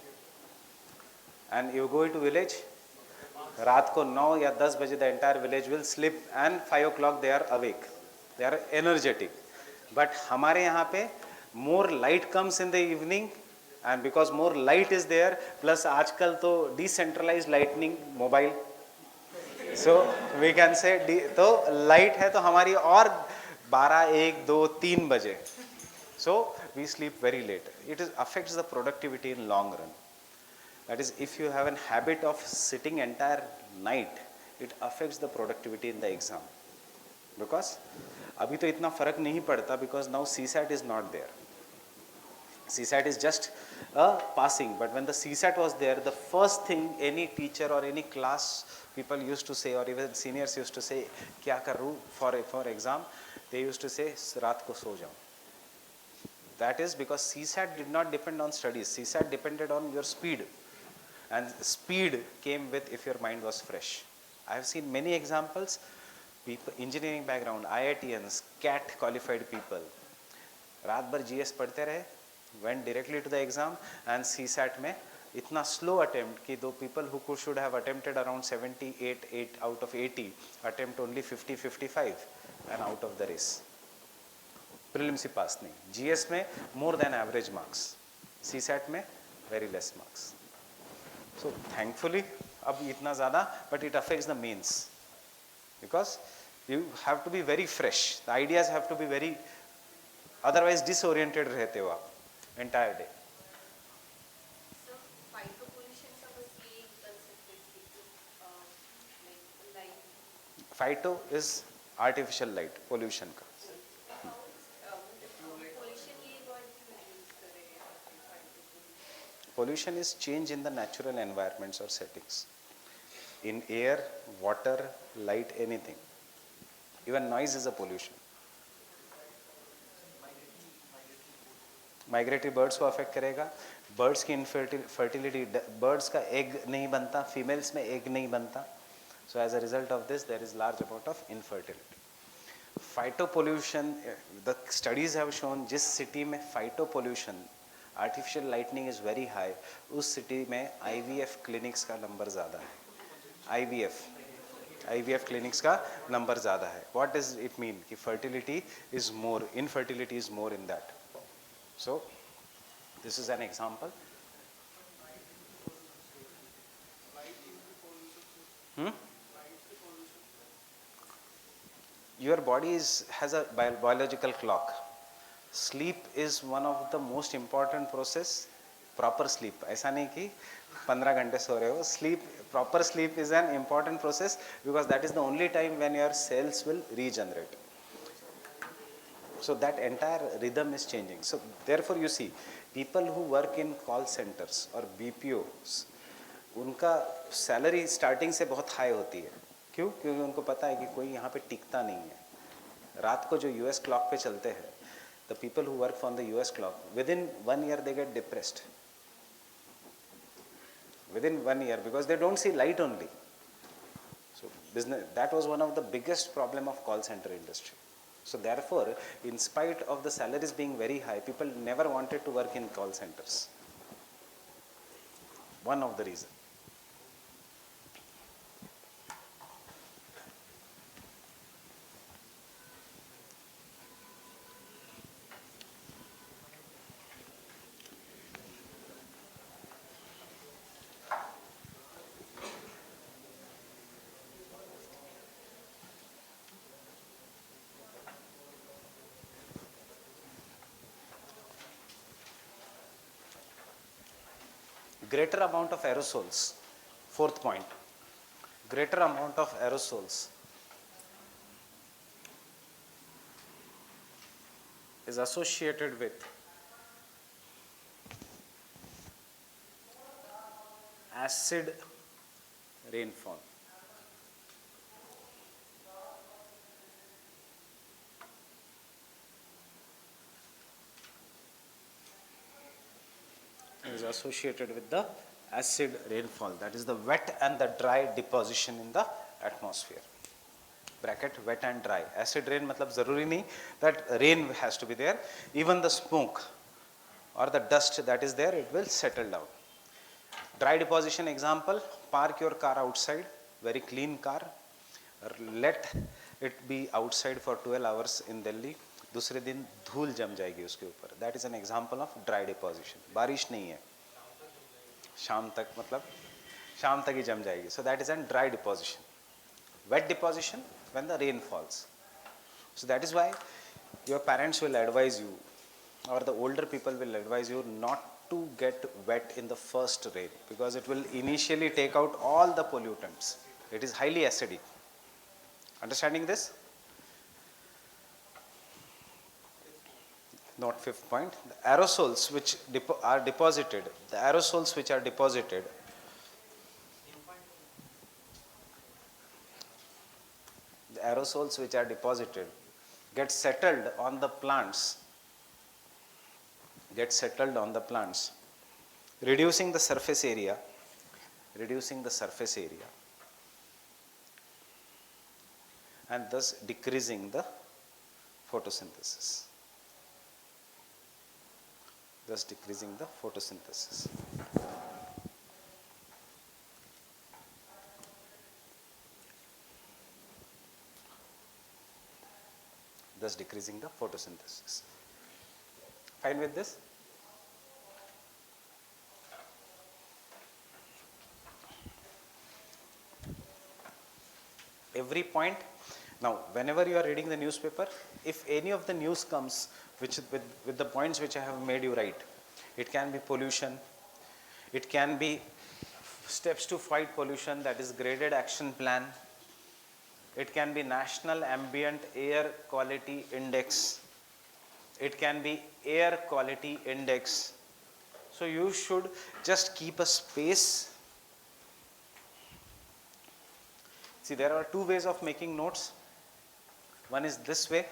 And you go into village, रात को 9 या 10 बजे the entire village will sleep and 5 o'clock they are awake. They are energetic. But हमारे यहाँ पे more light comes in the evening, and because more light is there, plus आजकल तो decentralized lightning mobile, so we can say तो light है तो हमारी और 12, 1, 2, 3 बजे, so we sleep very late. It affects the productivity in long run. That is, if you have a habit of sitting entire night, it affects the productivity in the exam. Because अभी तो इतना फर्क नहीं पड़ता, because now CSAT is not there. CSAT is just a passing, but when the CSAT was there, the first thing any teacher or any class people used to say, or even seniors used to say, क्या करूँ for exam, they used to say रात को सो जाओ. That is because CSAT did not depend on studies. CSAT depended on your speed, and speed came with if your mind was fresh. I have seen many examples. People, engineering background, IITians, CAT qualified people, रात भर GS पढ़ते रहे, went directly to the exam, and CSAT में इतना slow attempt कि दो people who should have attempted around 78 out of 80 attempt only 50, 55 and out of the race. Prelims he pass नहीं, GS में more than average marks, CSAT में very less marks. So thankfully अब इतना ज़्यादा, but it affects the mains, because you have to be very fresh. The ideas have to be very, otherwise disoriented रहते हो आप entire day. So phytopollution का बस ये concept है कि light. Phyto is artificial light pollution का. Pollution ये word क्यों use कर रहे हैं? Pollution is change in the natural environments or settings. In air, water, light, anything. Even noise is a pollution. Migratory birds को affect करेगा. Birds की infertility, birds का egg नहीं बनता, females में egg नहीं बनता. So as a result of this, there is large amount of infertility. Phytopollution, the studies have shown जिस city में phytopollution, artificial lighting is very high, उस city में IVF clinics का number ज़्यादा है. IVF clinics का number ज़्यादा है. What does it mean? कि fertility is more, infertility is more in that. So this is an example. Your body has a biological clock. Sleep is one of the most important process. Proper sleep, ऐसा नहीं कि 15 घंटे सो रहे हो. Sleep, proper sleep is an important process, because that is the only time when your cells will regenerate. So that entire rhythm is changing. So therefore you see, people who work in call centers or BPOs, उनका salary starting से बहुत high होती है. क्यों? क्योंकि उनको पता है कि कोई यहाँ पे टिकता नहीं है. रात को जो यूएस क्लॉक पे चलते हैं, the people who work on the US clock, within 1 year they get depressed. Within 1 year, because they don't see light only. So business, that was one of the biggest problem of call center industry. So therefore, in spite of the salaries being very high, people never wanted to work in call centers. One of the reasons. Greater amount of aerosols. Fourth point. Greater amount of aerosols is associated with acid rainfall. Is associated with the acid rainfall, that is the wet and the dry deposition in the atmosphere. Bracket wet and dry. Acid rain matlab zaruri nahi that rain has to be there, even the smoke or the dust that is there, it will settle down. Dry deposition example, park your car outside, very clean car, let it be outside for 12 hours in Delhi, दूसरे दिन धूल जम जाएगी उसके ऊपर. That is an example of dry deposition. बारिश नहीं है, शाम तक मतलब शाम तक ही जम जाएगी. So that is an dry deposition. Wet deposition when the rain falls. So that is why your parents will advise you और the older people will advise you not to get wet in the first rain, because it will initially take out all the pollutants. It is highly acidic. Understanding this? Not fifth point. The aerosols which are deposited, the aerosols which are deposited, the aerosols which are deposited get settled on the plants, reducing the surface area, and thus decreasing the photosynthesis. Thus decreasing the photosynthesis. Thus decreasing the photosynthesis. Fine with this? Every point. Now, whenever you are reading the newspaper, if any of the news comes which with the points which I have made you write, it can be pollution, it can be steps to fight pollution, that is graded action plan, it can be national ambient air quality index, it can be air quality index. So you should just keep a space. See, there are two ways of making notes. One is this way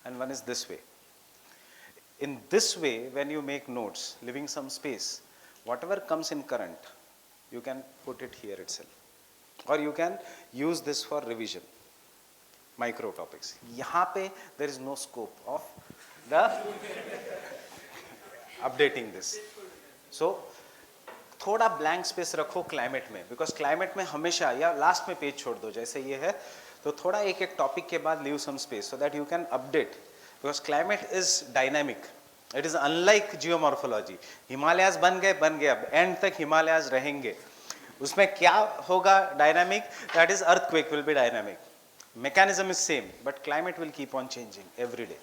and one is this way. In this way, when you make notes, leaving some space, whatever comes in current, you can put it here itself. Or you can use this for revision, micro topics. यहाँ पे there is no scope of the updating this. So थोड़ा blank space रखो climate में, because climate में हमेशा या last में page छोड़ दो, जैसे ये है, तो थोड़ा एक एक टॉपिक के बाद leave some space so that you can update, because climate is dynamic. It is unlike geomorphology. Himalayas बन गए, अब एंड तक हिमालयाज रहेंगे. उसमें क्या होगा dynamic? That is earthquake will be dynamic. Mechanism is same, but climate will keep on changing every day.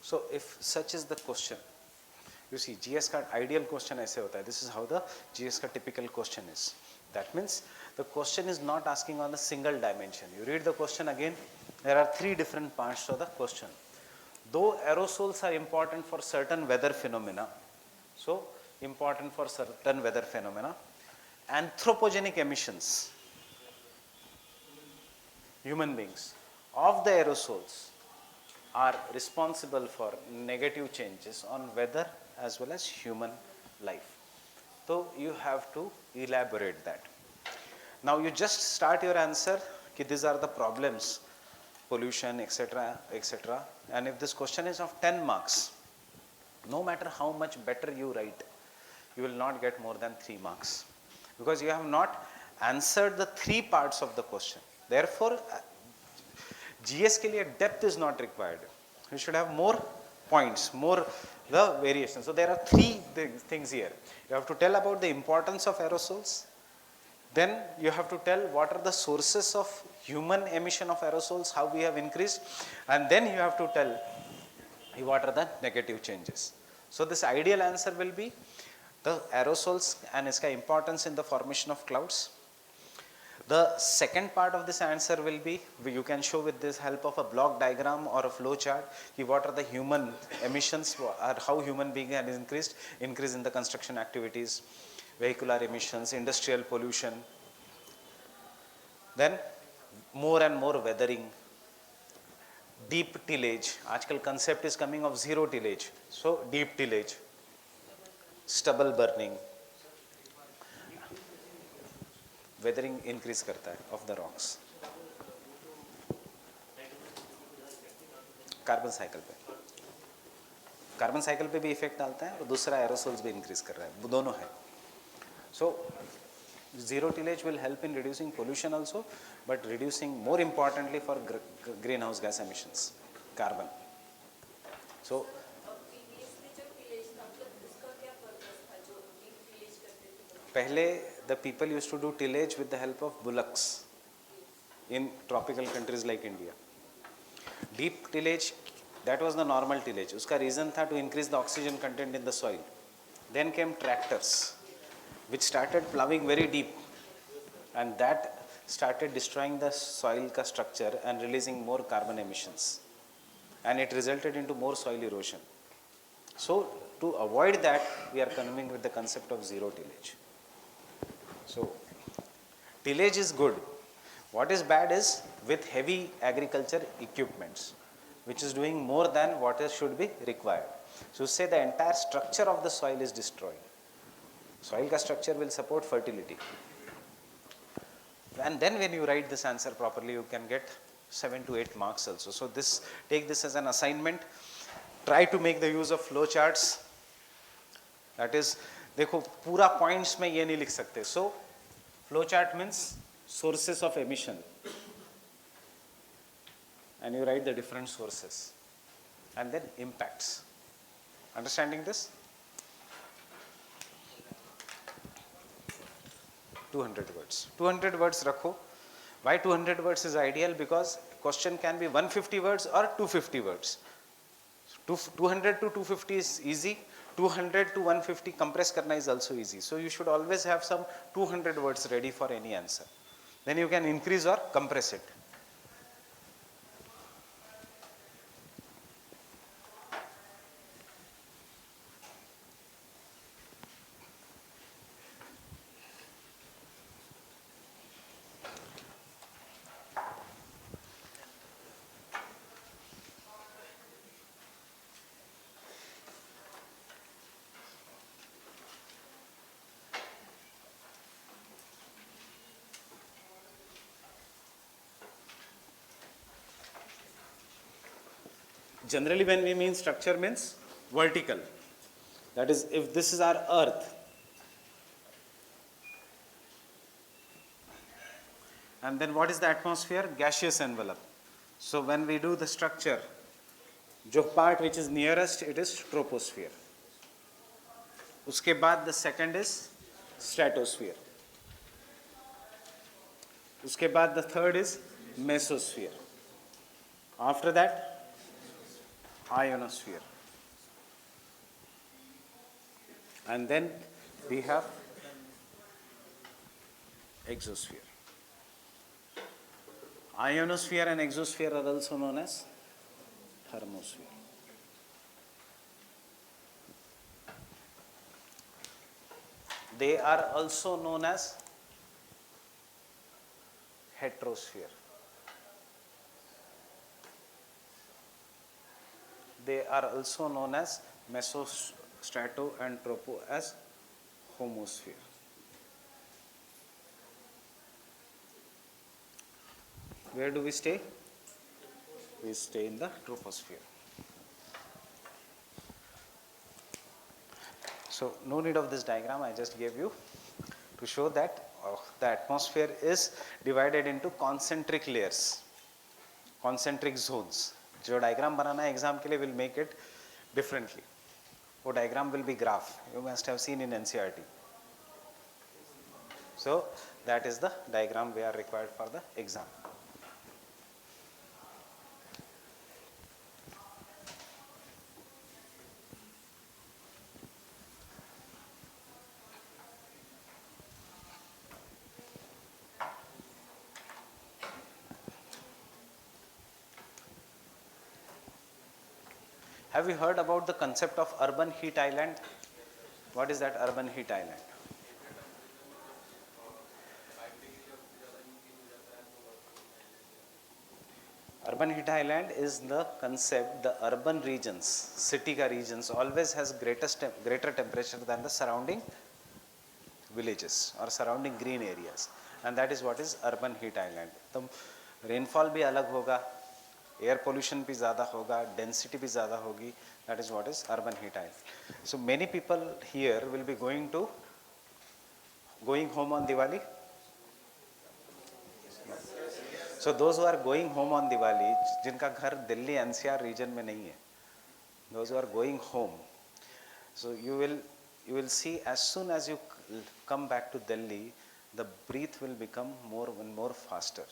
So if such is the question, you see GS का ideal question ऐसे होता है. This is how the GS का typical question is. That means the question is not asking on a single dimension. You read the question again, there are three different parts of the question. Though aerosols are important for certain weather phenomena, so important for certain weather phenomena, anthropogenic emissions, human beings, of the aerosols are responsible for negative changes on weather as well as human life. So you have to elaborate that. Now you just start your answer कि these are the problems, pollution, etc., etc. And if this question is of 10 marks, no matter how much better you write, you will not get more than 3 marks because you have not answered the 3 parts of the question. Therefore, GS के लिए depth is not required. You should have more points, more the variation. So there are 3 things here. You have to tell about the importance of aerosols. Then you have to tell what are the sources of human emission of aerosols, how we have increased, and then you have to tell what are the negative changes. So this ideal answer will be the aerosols and its importance in the formation of clouds. The second part of this answer will be, you can show with this help of a block diagram or a flow chart, what are the human emissions or how human being has increase in the construction activities, vehicular emissions, industrial pollution. Then more and more weathering, deep tillage. आजकल concept is coming of zero tillage. So deep tillage, stubble burning, weathering increase करता है of the rocks. Carbon cycle पे भी effect डालता है और दूसरा aerosols भी इंक्रीज कर रहा है, दोनों है. So zero tillage will help in reducing pollution also, but reducing more importantly for greenhouse gas emissions, carbon. So पहले the people used to do tillage with the help of bullocks in tropical countries like India. Deep tillage, that was the normal tillage. उसका reason था to increase the oxygen content in the soil. Then came tractors, which started plowing very deep, and that started destroying the soil ka structure and releasing more carbon emissions, and it resulted into more soil erosion. So to avoid that, we are coming with the concept of zero tillage. So tillage is good. What is bad is with heavy agriculture equipments, which is doing more than what should be required. So say the entire structure of the soil is destroyed. Soil ka structure will support fertility. And then when you write this answer properly, you can get 7 to 8 marks also. So take this as an assignment. Try to make the use of flow charts. That is, देखो पूरा points में ये नहीं लिख सकते. So flow chart means sources of emission, and you write the different sources, and then impacts. Understanding this? 200 words. 200 words रखो. Why 200 words is ideal? Because question can be 150 words or 250 words. 200 to 250 is easy. 200 to 150 compress karna is also easy. So you should always have some 200 words ready for any answer. Then you can increase or compress it. Generally, when we mean structure means vertical. That is, if this is our earth, and then what is the atmosphere? Gaseous envelope. So when we do the structure, जो part which is nearest, it is troposphere. उसके बाद the second is stratosphere. उसके बाद the third is mesosphere. After that ionosphere. And then we have exosphere. Ionosphere and exosphere are also known as thermosphere. They are also known as heterosphere. They are also known as mesostrato and tropo as homosphere. Where do we stay? We stay in the troposphere. So no need of this diagram, I just gave you to show that the atmosphere is divided into concentric layers, concentric zones. जो diagram बनाना है exam के लिए will make it differently. वो diagram will be graph. You must have seen in NCERT. So that is the diagram we are required for the exam. Have you heard about the concept of urban heat island? What is that urban heat island? Urban heat island is the concept, the urban regions, city ka regions always has greater temperature than the surrounding villages or surrounding green areas, and that is what is urban heat island. तो rainfall भी अलग होगा, air pollution भी ज़्यादा होगा, density भी ज़्यादा होगी. That is what is urban heat island. So many people here will be going home on Diwali. So those who are going home on Diwali, जिनका घर दिल्ली NCR region में नहीं है, those who are going home, so you will see as soon as you come back to Delhi, the breath will become more and more faster.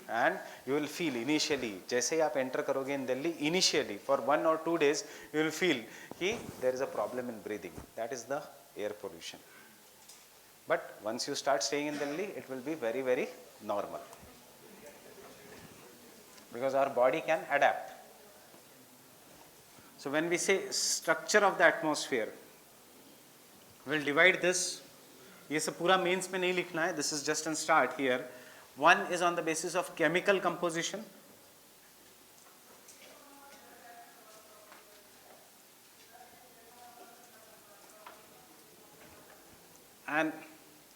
And you will feel initially, जैसे ही आप enter करोगे in Delhi, initially for 1 or 2 days, you will feel कि there is a problem in breathing. That is the air pollution. But once you start staying in Delhi, it will be very, very normal. Because our body can adapt. So when we say structure of the atmosphere, we'll divide this. ये सब पूरा mains में नहीं लिखना है. This is just a start here. One is on the basis of chemical composition. And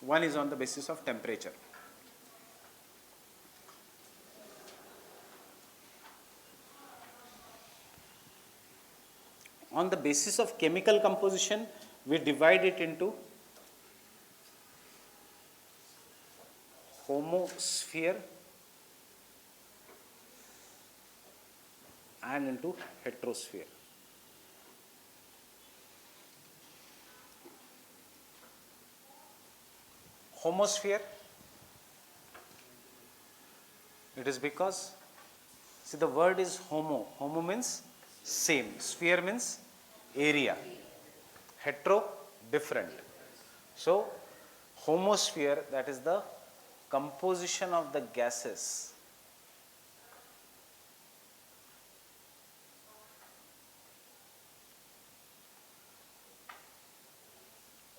one is on the basis of temperature. On the basis of chemical composition, we divide it into homosphere and into heterosphere. Homosphere, it is because, see, the word is homo. Homo means same. Sphere means area. Hetero, different. So, homosphere, that is the composition of the gases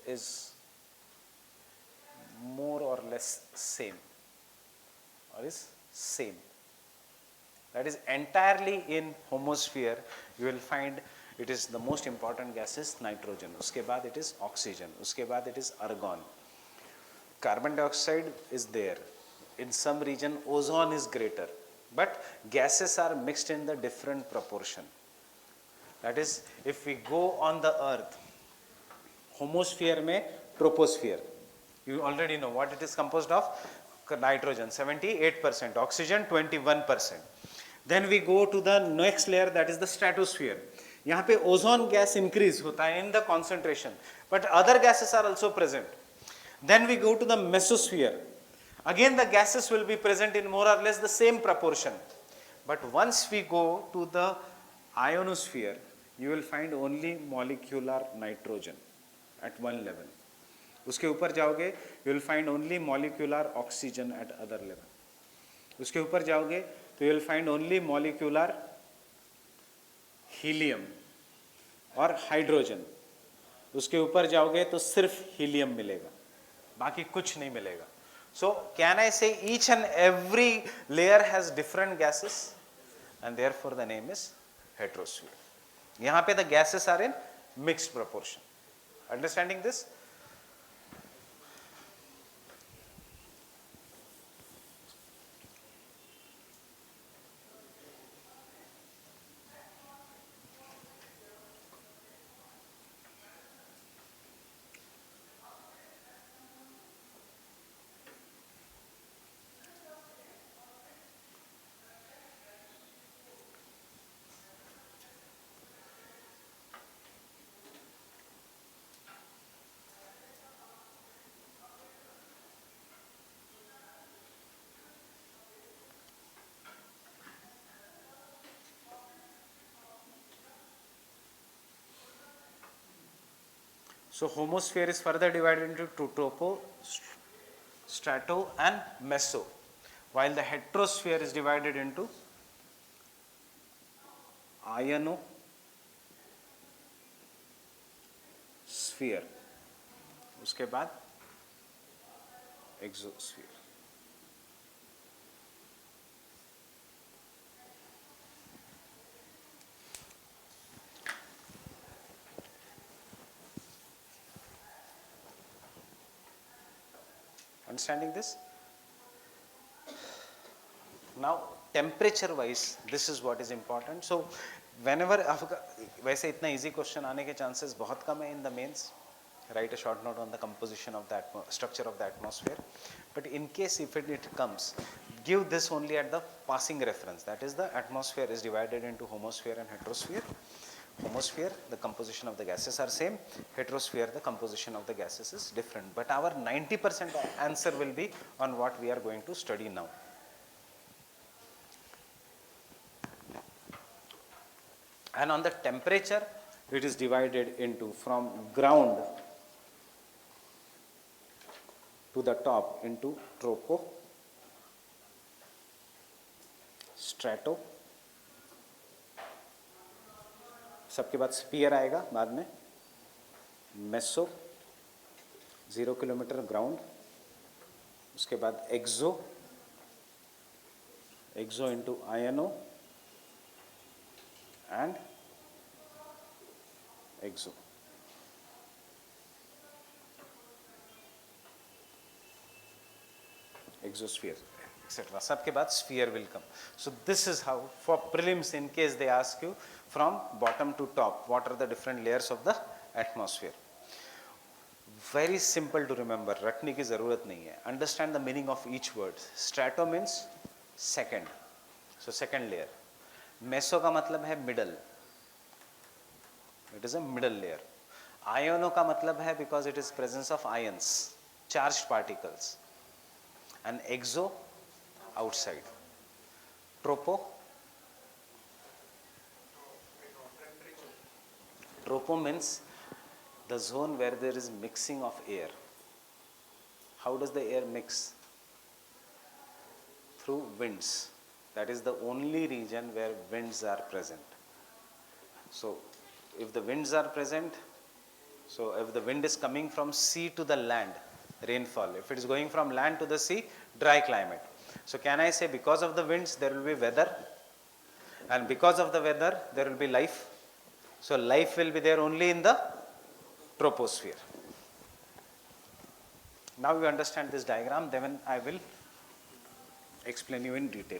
is more or less same, or is same. That is entirely in homosphere. You will find it is the most important gas is nitrogen. Uske baad it is oxygen. Uske baad it is argon. Carbon dioxide is there. In some region, ozone is greater. But gases are mixed in the different proportion. That is, if we go on the earth, homosphere mein troposphere. You already know what it is composed of. Nitrogen 78%, oxygen 21%. Then we go to the next layer, that is the stratosphere. यहाँ पे ozone gas increase होता है in the concentration, but other gases are also present. Then we go to the mesosphere. Again the gases will be present in more or less the same proportion. But once we go to the ionosphere, you will find only molecular nitrogen at one level. उसके ऊपर जाओगे, you will find only molecular oxygen at other level. उसके ऊपर जाओगे तो you will find only molecular helium और hydrogen. उसके ऊपर जाओगे तो सिर्फ हीलियम मिलेगा, बाकी कुछ नहीं मिलेगा. So can I say each and every layer has different gases, and therefore the name is heterosphere. यहाँ पे the gases are in mixed proportion. Understanding this? So homosphere is further divided into two: tropo, strato and meso, while the heterosphere is divided into ionosphere. उसके बाद exosphere. Understanding this? Now temperature wise, this is what is important. So whenever वैसे इतना easy question आने के chances बहुत कम है in the mains. Write a short note on the composition of the structure of the atmosphere. But in case if it comes, give this only at the passing reference. That is, the atmosphere is divided into homosphere and heterosphere. Homosphere, the composition of the gases are same. Heterosphere, the composition of the gases is different. But our 90% answer will be on what we are going to study now. And on the temperature, it is divided into from ground to the top into tropo, strato, सबके बाद spear आएगा बाद में, meso 0 kilometre ground, उसके बाद exo, exo into iono and exo. Exosphere, etc. सबके बाद sphere will come. So this is how for prelims, in case they ask you from bottom to top, what are the different layers of the atmosphere. Very simple to remember, रटने की ज़रूरत नहीं है. Understand the meaning of each word. Strato means second, so second layer. Meso का मतलब है middle, it is a middle layer. Iono का मतलब है because it is presence of ions, charged particles. And exo, outside. Tropo, tropo means the zone where there is mixing of air. How does the air mix? Through winds. That is the only region where winds are present. So if the winds are present, so if the wind is coming from sea to the land, rainfall. If it is going from land to the sea, dry climate. So can I say because of the winds there will be weather, and because of the weather there will be life. So life will be there only in the troposphere. Now you understand this diagram, then I will explain you in detail.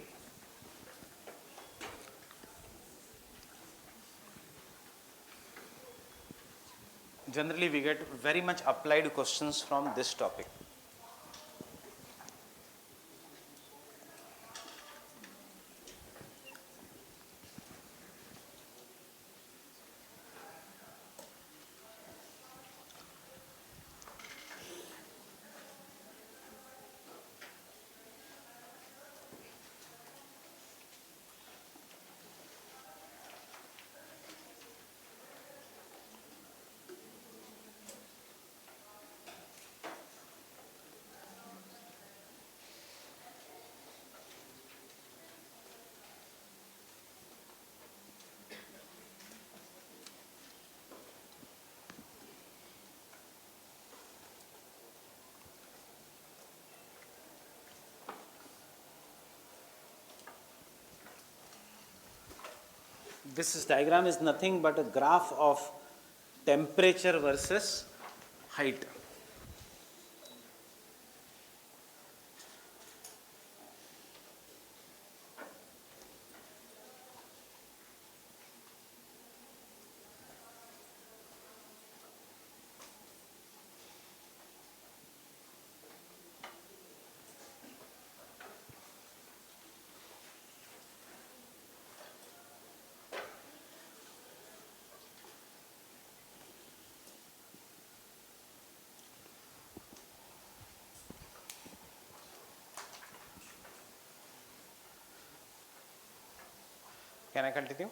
Generally we get very much applied questions from this topic. This diagram is nothing but a graph of temperature versus height. Can I continue?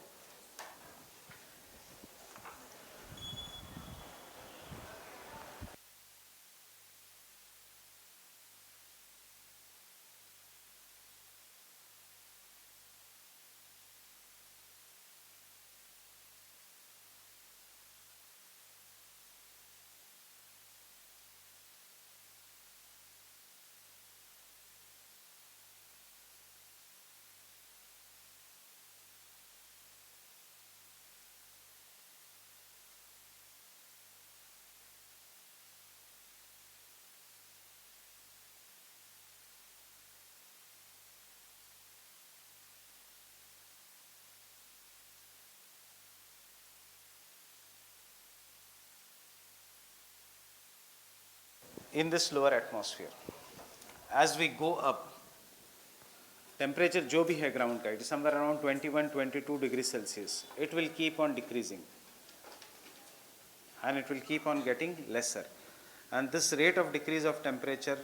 In this lower atmosphere, as we go up, temperature जो भी है ground का, it is somewhere around 21-22 degrees Celsius. It will keep on decreasing, and it will keep on getting lesser. And this rate of decrease of temperature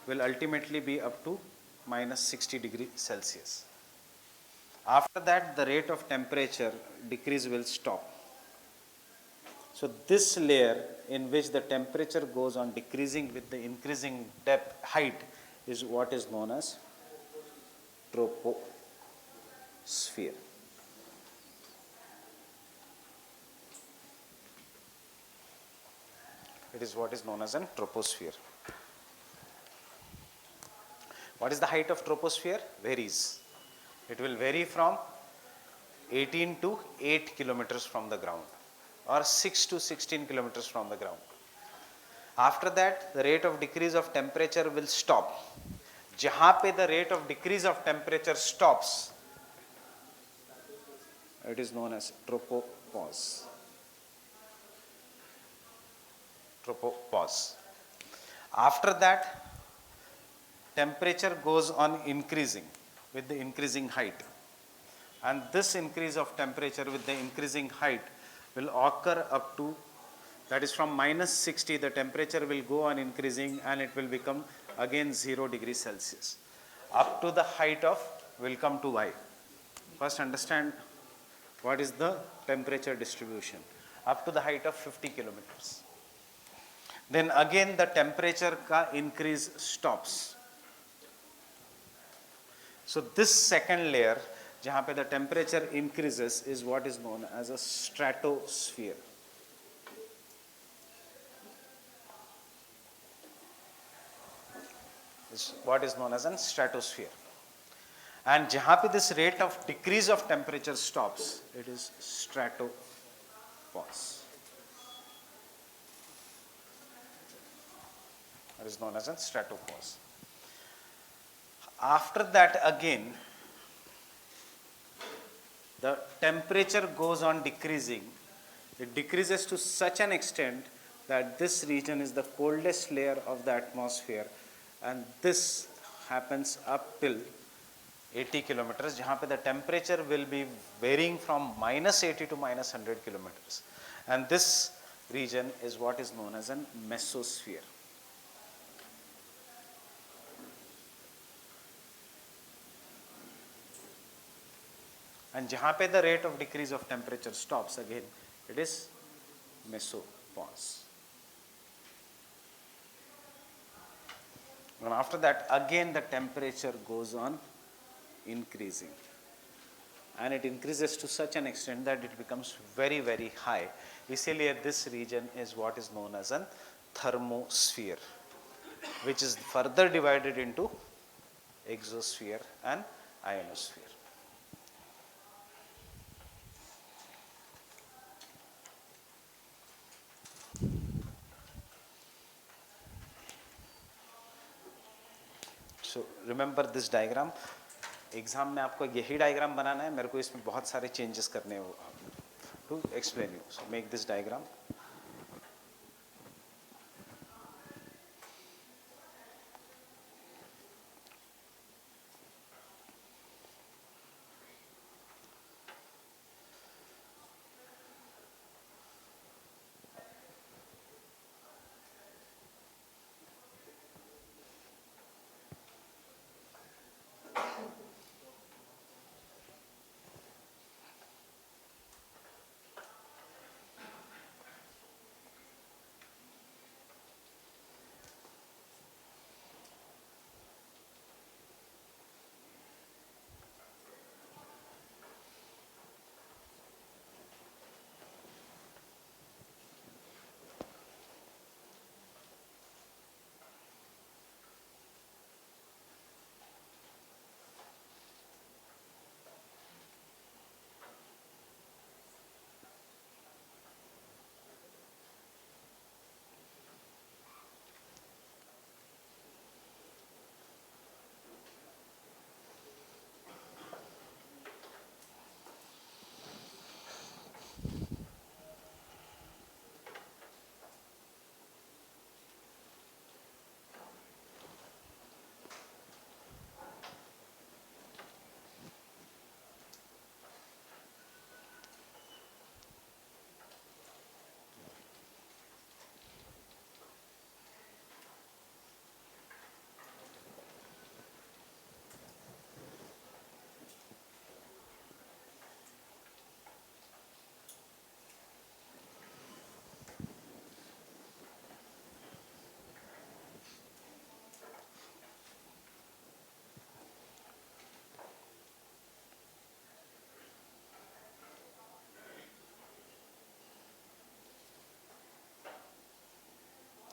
will ultimately be up to minus 60 degrees Celsius. After that, the rate of temperature decrease will stop. So this layer in which the temperature goes on decreasing with the increasing depth, height, is what is known as troposphere. It is what is known as an troposphere. What is the height of troposphere? Varies. It will vary from 18 to 8 kilometers from the ground, or 6 to 16 kilometers from the ground. After that, the rate of decrease of temperature will stop. जहाँ पे the rate of decrease of temperature stops, it is known as tropopause. Tropopause. After that, temperature goes on increasing with the increasing height, and this increase of temperature with the increasing height will occur up to, that is from minus 60, the temperature will go on increasing and it will become again 0 degrees Celsius. Up to the height of, will come to y. First understand what is the temperature distribution. Up to the height of 50 kilometers. Then again the temperature ka increase stops. So this second layer, जहाँ पे the temperature increases, is what is known as a stratosphere. Is what is known as a stratosphere. And जहाँ पे this rate of decrease of temperature stops, it is stratopause. That is known as a stratopause. After that again, the temperature goes on decreasing. It decreases to such an extent that this region is the coldest layer of the atmosphere, and this happens up till 80 kilometers, जहाँ पे the temperature will be varying from minus 80 to minus 100 kilometers. And this region is what is known as a mesosphere. And जहाँ पे the rate of decrease of temperature stops, again it is mesopause. And after that again the temperature goes on increasing, and it increases to such an extent that it becomes very very high. इसीलिए this region is what is known as a thermosphere, which is further divided into exosphere and ionosphere. Remember this diagram. Exam में आपको यही diagram बनाना है, मेरे को इसमें बहुत सारे चेंजेस करने हैं to explain you. So make this diagram.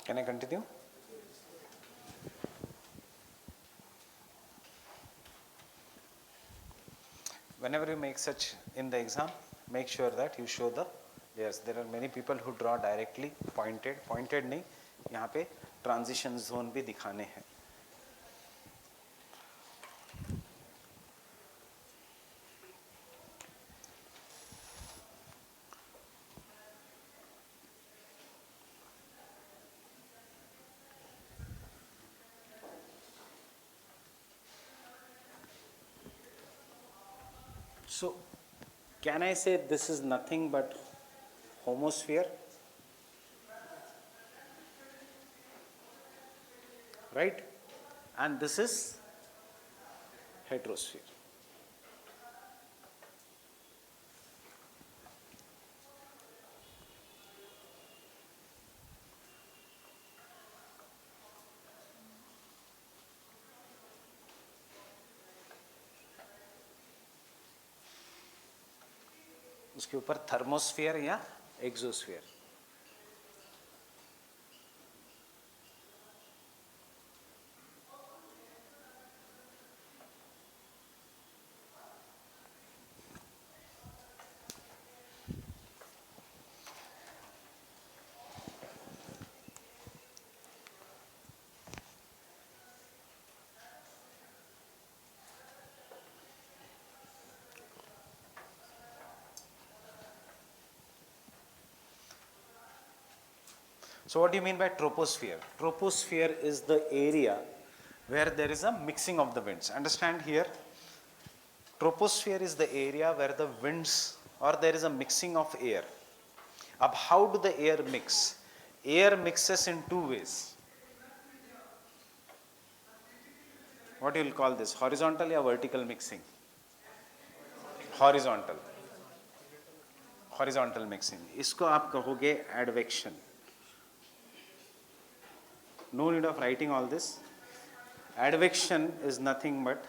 Can I continue? Whenever you make such in the exam, make sure that you show the layers. There are many people who draw directly pointed नहीं, यहाँ पे transition zone भी दिखाने हैं. So, can I say this is nothing but homosphere? Right? And this is heterosphere. उसके ऊपर thermosphere या exosphere. So what do you mean by troposphere? Troposphere is the area where there is a mixing of the winds. Understand here, troposphere is the area where the winds or there is a mixing of air. Ab how do the air mix? Air mixes in two ways. What you will call this? Horizontal or vertical mixing? Horizontal. Horizontal mixing. इसको आप कहोगे advection. No need of writing all this. Advection is nothing but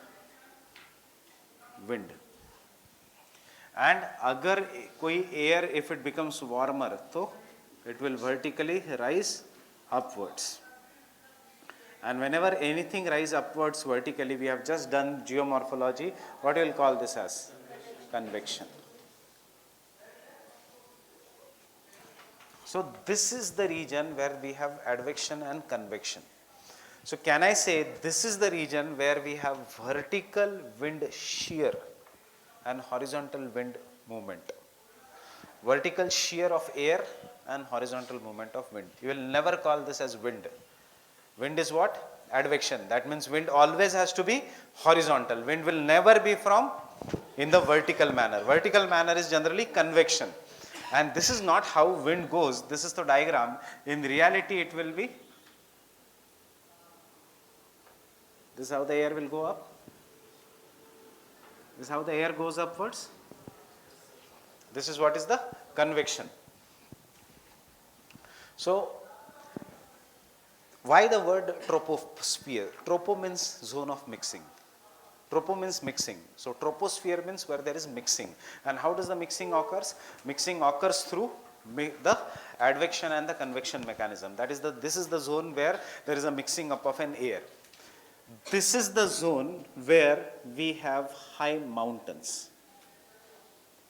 wind. And अगर कोई air if it becomes warmer तो it will vertically rise upwards. And whenever anything rise upwards vertically, we have just done geomorphology. What you will call this as? Convection. So this is the region where we have advection and convection. So can I say this is the region where we have vertical wind shear and horizontal wind movement? Vertical shear of air and horizontal movement of wind. You will never call this as wind. Wind is what? Advection. That means wind always has to be horizontal. Wind will never be from in the vertical manner. Vertical manner is generally convection. And this is not how wind goes. This is the diagram. In reality, it will be. This is how the air will go up. This is how the air goes upwards. This is what is the convection. So, why the word troposphere? Tropo means zone of mixing. Tropo means mixing. So, troposphere means where there is mixing. And how does the mixing occurs? Mixing occurs through the advection and the convection mechanism. That is this is the zone where there is a mixing up of an air. This is the zone where we have high mountains.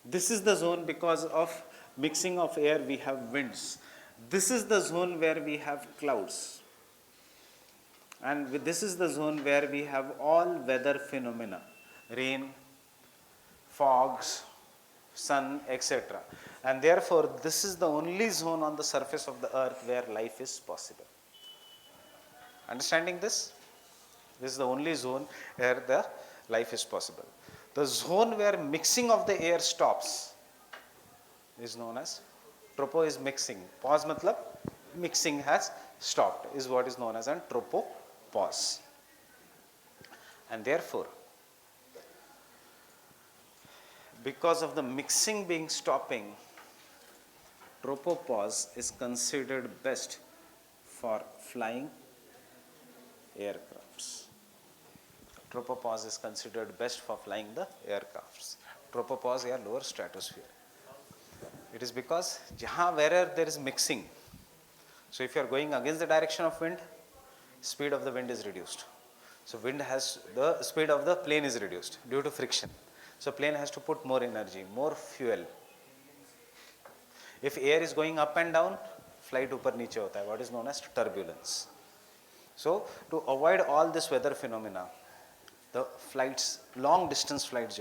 This is the zone because of mixing of air we have winds. This is the zone where we have clouds. And this is the zone where we have all weather phenomena, rain, fogs, sun, etc. And therefore, this is the only zone on the surface of the earth where life is possible. Understanding this? This is the only zone where the life is possible. The zone where mixing of the air stops is known as tropo is mixing. Pause matlab mixing has stopped is what is known as an tropopause. And therefore, because of the mixing being stopping, tropopause is considered best for flying aircrafts. Tropopause is considered best for flying the aircrafts. Tropopause or lower stratosphere. It is because wherever there is mixing, so if you are going against the direction of wind, speed of the wind is reduced. So the speed of the plane is reduced due to friction. So plane has to put more energy, more fuel. If air is going up and down, flight upar niche hota hai, what is known as turbulence. So to avoid all this weather phenomena, the flights, long distance flights,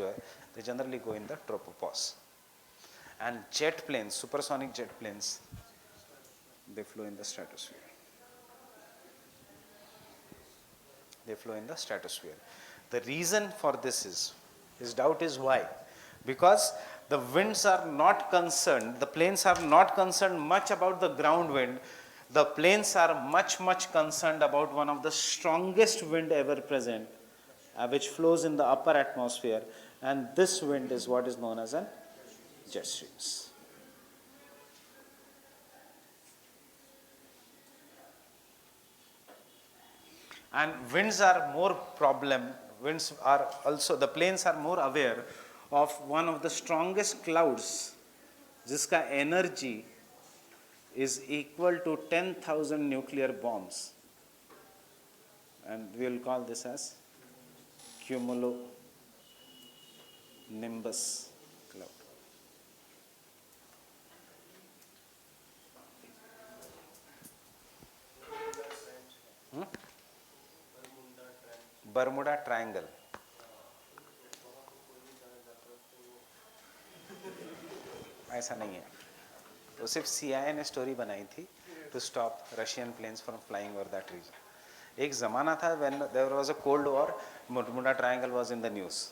they generally go in the tropopause. And jet planes, supersonic jet planes, they flow in the stratosphere. They flow in the stratosphere. The reason for this is, his doubt is why? Because the winds are not concerned, the planes are not concerned much about the ground wind. The planes are much concerned about one of the strongest wind ever present, which flows in the upper atmosphere, and this wind is what is known as an jet streams. And winds are more winds are also, the planes are more aware of one of the strongest clouds, jiska energy is equal to 10,000 nuclear bombs. And we will call this as cumulonimbus cloud. Bermuda Triangle. ऐसा नहीं है, तो सिर्फ CIA ने story बनाई थी to stop Russian planes from flying over that region. एक ज़माना था when there was a Cold War, Bermuda Triangle was in the news.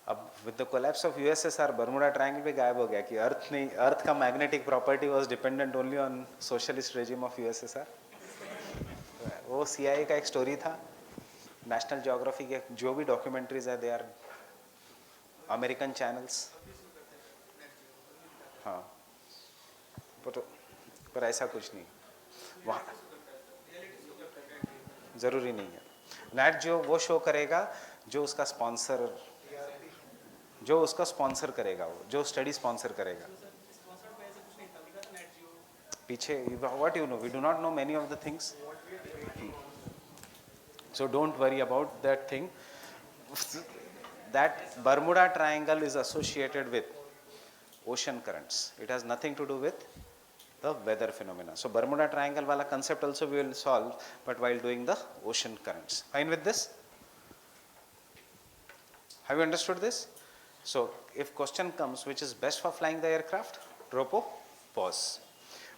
अब with the collapse of USSR, Bermuda Triangle भी गायब हो गया कि अर्थ का magnetic property was dependent only on socialist regime of USSR. वो CIA का एक स्टोरी था. नेशनल ज्योग्राफी के जो भी डॉक्यूमेंट्रीज है दे आर अमेरिकन चैनल्स. हाँ, पर ऐसा कुछ नहीं वहाँ, ज़रूरी नहीं है. नेट जो वो शो करेगा जो उसका स्पॉन्सर करेगा, वो जो स्टडी स्पॉन्सर करेगा. पीछे what you know, we do not know many of the things. So don't worry about that thing. That Bermuda Triangle is associated with ocean currents. It has nothing to do with the weather phenomena. So Bermuda Triangle wala concept also we will solve, but while doing the ocean currents. Fine with this? Have you understood this? So if question comes, which is best for flying the aircraft? Tropopause.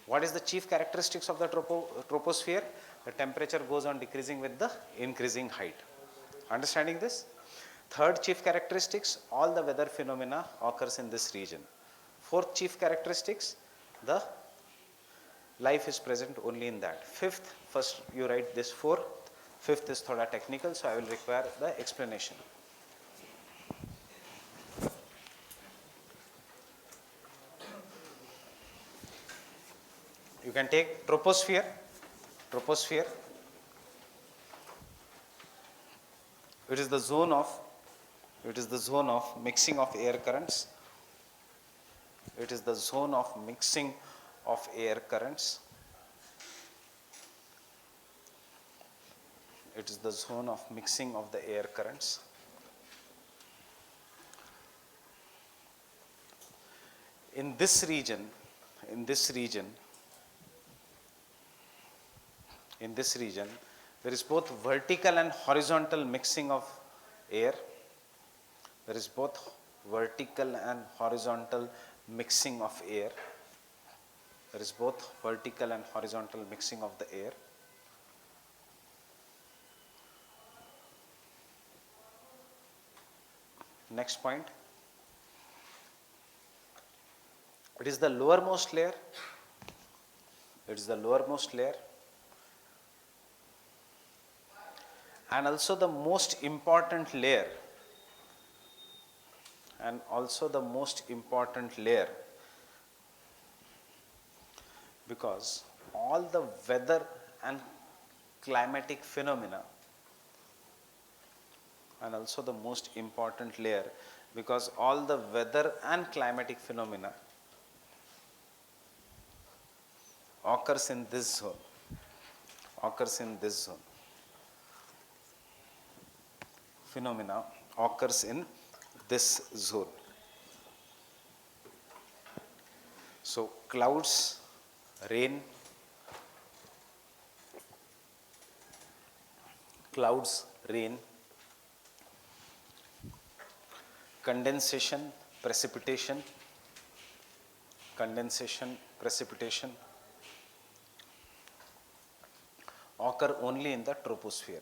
What is the chief characteristics of the troposphere? The temperature goes on decreasing with the increasing height. Understanding this? Third chief characteristics, all the weather phenomena occurs in this region. Fourth chief characteristics, the life is present only in that. Fifth, first you write this fourth. Fifth is thoda technical, so I will require the explanation. You can take troposphere. Troposphere. It is the zone of mixing of air currents. It is the zone of mixing of air currents. It is the zone of mixing of the air currents. In this region, there is both vertical and horizontal mixing of air. There is both vertical and horizontal mixing of air. There is both vertical and horizontal mixing of the air. Next point. It is the lowermost layer. It is the lowermost layer. And also the most important layer. Because all the weather and climatic phenomena, and also the most important layer, because all the weather and climatic phenomena occurs in this zone. Phenomena occurs in this zone. So clouds, rain, condensation, precipitation, occur only in the troposphere.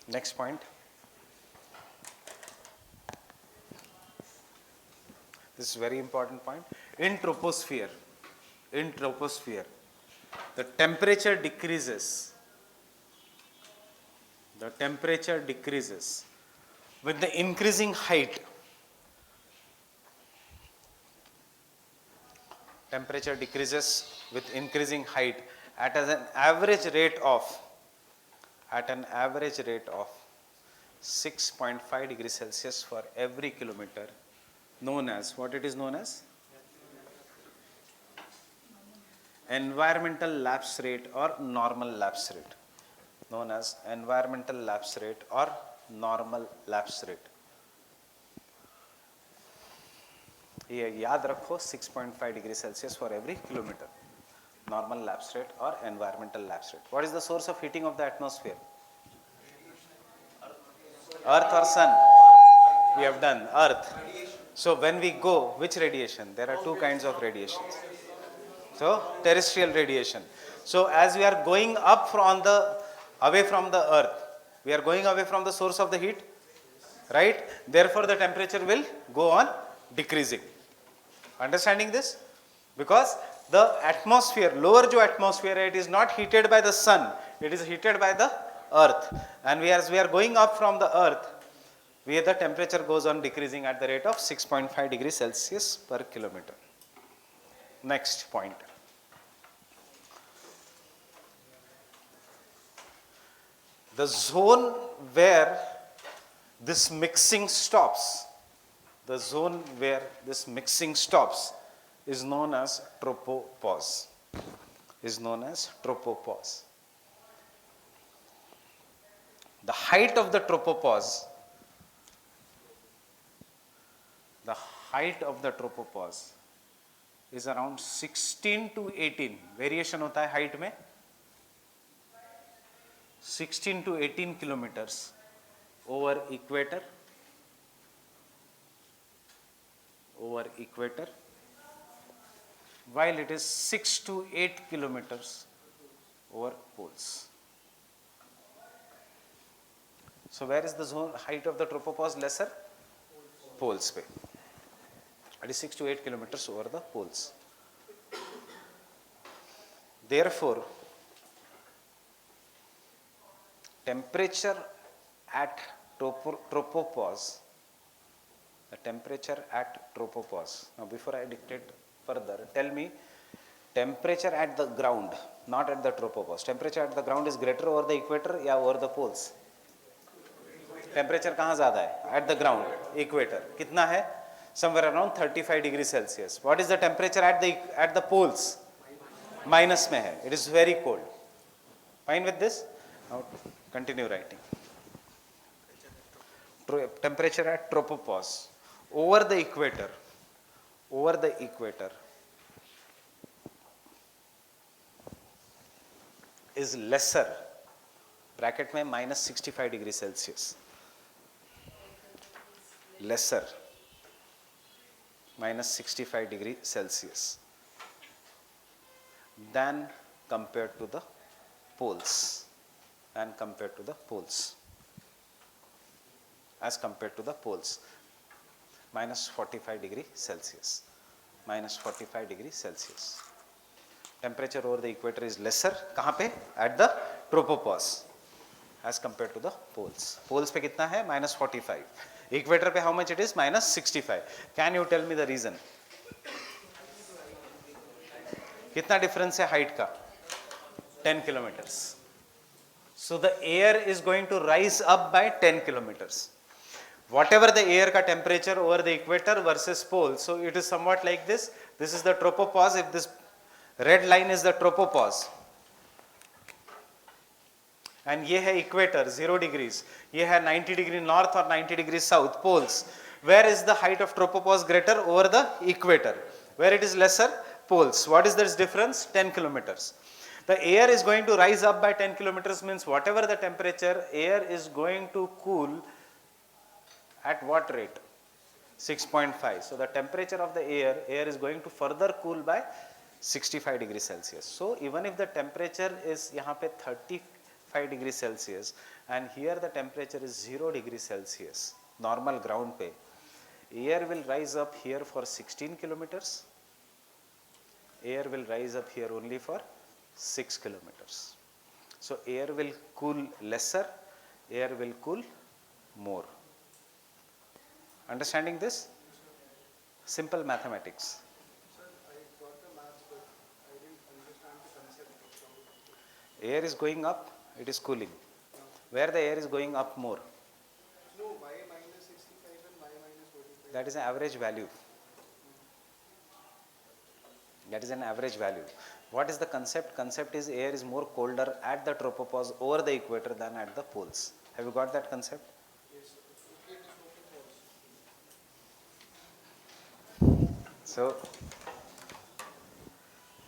Next point. This is very important point. In troposphere, the temperature decreases. With the increasing height. Temperature decreases with increasing height at an average rate of 6.5 degrees Celsius for every kilometer, known as, what it is known as? Environmental lapse rate or normal lapse rate. Known as environmental lapse rate or normal lapse rate. ये याद रखो 6.5 degree Celsius for every kilometer. Normal lapse rate or environmental lapse rate. What is the source of heating of the atmosphere? Earth or sun? We have done Earth. So when we go, which radiation? There are two kinds of radiations. So terrestrial radiation. So as we are going up away from the Earth, we are going away from the source of the heat, right? Therefore the temperature will go on decreasing. Understanding this? Because the atmosphere, lower jo atmosphere, it is not heated by the sun, it is heated by the Earth. And as we are going up from the Earth, the temperature goes on decreasing at the rate of 6.5 degrees Celsius per kilometer. Next point. The zone where this mixing stops, is known as tropopause. The height of the tropopause height of the tropopause is around 16 to 18. Variation होता है height में 16 to 18 kilometers over equator, while it is 6 to 8 kilometers over poles. So where is the zone height of the tropopause lesser? Poles पे. It is 6 to 8 kilometers over the poles. Therefore, temperature at tropopause, the temperature at tropopause. Now before I dictate further, tell me temperature at the ground, not at the tropopause. Temperature at the ground is greater over the equator या over the poles? Temperature कहाँ ज़्यादा है? At the ground, equator. कितना है? Somewhere around 35 degree Celsius. What is the temperature at the poles? Minus में है. It is very cold. Fine with this? Now continue writing. Temperature at tropopause over the equator, is lesser, bracket में -65 degree Celsius, lesser, -65 degree Celsius than compared to the poles, as compared to the poles, -45 degree Celsius, -45 degree Celsius. Temperature over the equator is lesser. कहाँ पे? At the tropopause as compared to the poles. Poles पे कितना है? -45. Equator पे how much it is? -65. Can you tell me the reason? कितना difference है height का? 10 kilometers. So the air is going to rise up by 10 kilometers. Whatever the air का temperature over the equator versus pole, so it is somewhat like this. This is the tropopause. If this red line is the tropopause, and ये है equator 0 degrees, ये है 90 degree north और 90 degree south, poles. Where is the height of tropopause greater? Over the equator. Where it is lesser? Poles. What is this difference? 10 kilometres. The air is going to rise up by 10 kilometers means whatever the temperature, air is going to cool at what rate? 6.5. So the temperature of the air is going to further cool by 65 degrees Celsius. So even if the temperature is यहाँ पे 35 degree Celsius and here the temperature is 0 degree Celsius, normal ground पे, air will rise up here for 16 kilometers, air will rise up here only for 6 kilometers. So air will cool lesser, air will cool more. Understanding this? Simple mathematics. Sir, I got the maths, but I didn't understand the concept. Air is going up, it is cooling. Where the air is going up more? No, y -65 and y -45. That is an average value. That is an average value. What is the concept? Concept is air is more colder at the tropopause over the equator than at the poles. Have you got that concept? Yes, sir. Okay, it is tropopause. So,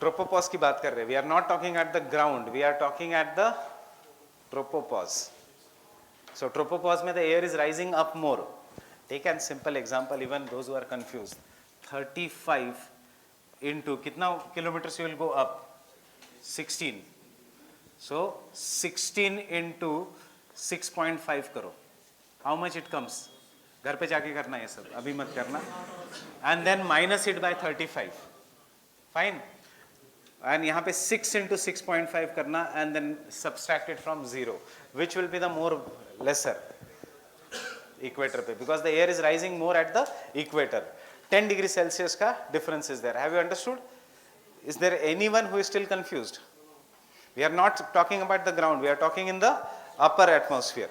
tropopause की बात कर रहे हैं. We are not talking at the ground. We are talking at the tropopause. So, tropopause में the air is rising up more. Take an simple example, even those who are confused. 35 into कितना kilometers you will go up? 16. So 16 into 6.5 करो. How much it comes? घर पे जाके करना है सब, अभी मत करना. And then minus it by 35. Fine. And यहाँ पे 6 into 6.5 करना and then subtract it from 0. Which will be the more lesser? Equator पे. Because the air is rising more at the equator. 10 degree Celsius का difference is there. Have you understood? Is there anyone who is still confused? We are not talking about the ground. We are talking in the upper atmosphere.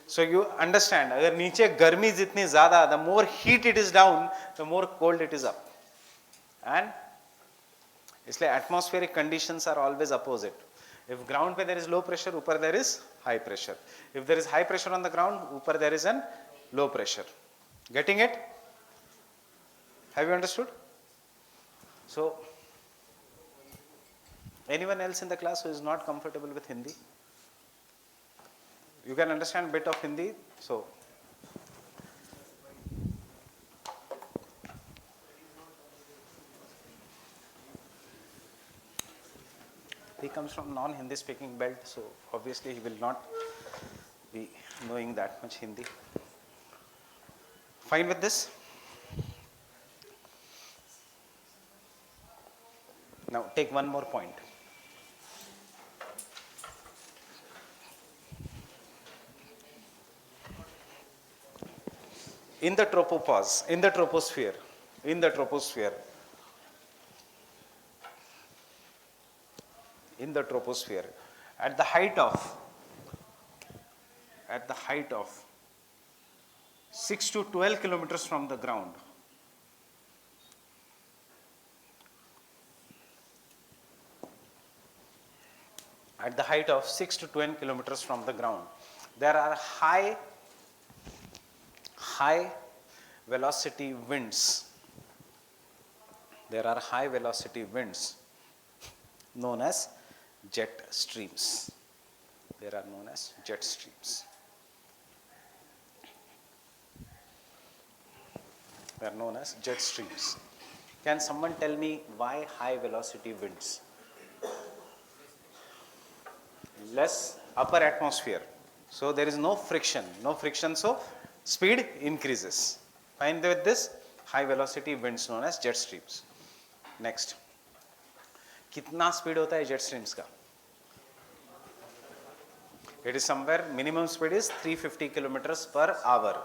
So you understand, अगर नीचे गर्मी जितनी ज़्यादा, the more heat it is down, the more cold it is up. And इसलिए atmospheric conditions are always opposite. If ground पे there is low pressure, ऊपर there is high pressure. If there is high pressure on the ground, ऊपर there is an low pressure. Getting it? Have you understood? So, anyone else in the class who is not comfortable with Hindi? You can understand a bit of Hindi, so he comes from non-Hindi speaking belt, so obviously he will not be knowing that much Hindi. Fine with this? Now take one more point. In the tropopause, in the troposphere, in the troposphere, in the troposphere, at the height of 6 to 12 kilometers from the ground, at the height of 6 to 12 kilometers from the ground, there are high velocity winds. There are high velocity winds known as jet streams. They are known as jet streams. They are known as jet streams. Can someone tell me why high velocity winds? Less upper atmosphere. So there is no friction, so speed increases. Fine with this? High velocity winds known as jet streams. Next. कितना speed होता है jet streams का? It is somewhere, minimum speed is 350 kilometers per hour.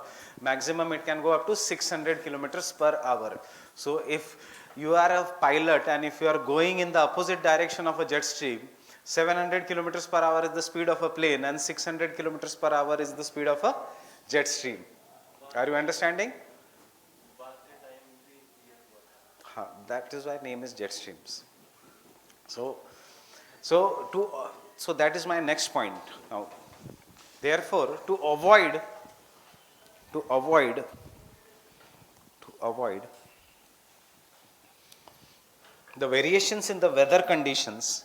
Maximum it can go up to 600 kilometers per hour. So if you are a pilot and if you are going in the opposite direction of a jet stream, 700 kilometers per hour is the speed of a plane and 600 kilometers per hour is the speed of a jet stream. Are you understanding? That is why name is jet streams. So that is my next point. Now, therefore, to avoid the variations in the weather conditions,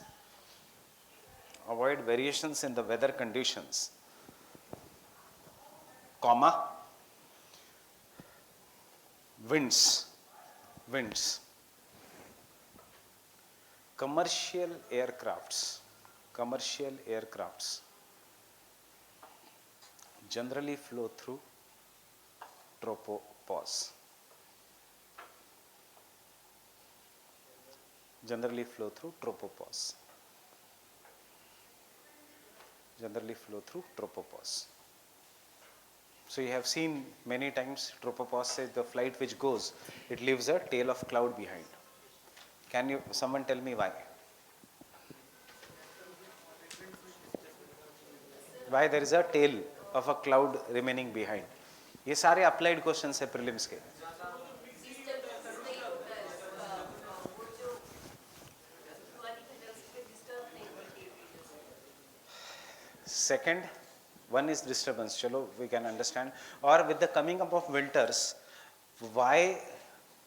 comma, winds, commercial aircrafts generally flow through tropopause. So you have seen many times tropopause says the flight which goes, it leaves a tail of cloud behind. Can someone tell me why? Why there is a tail of a cloud remaining behind? ये सारे applied questions है prelims के. Second, one is disturbance. Chalo, we can understand. Or with the coming up of winters, why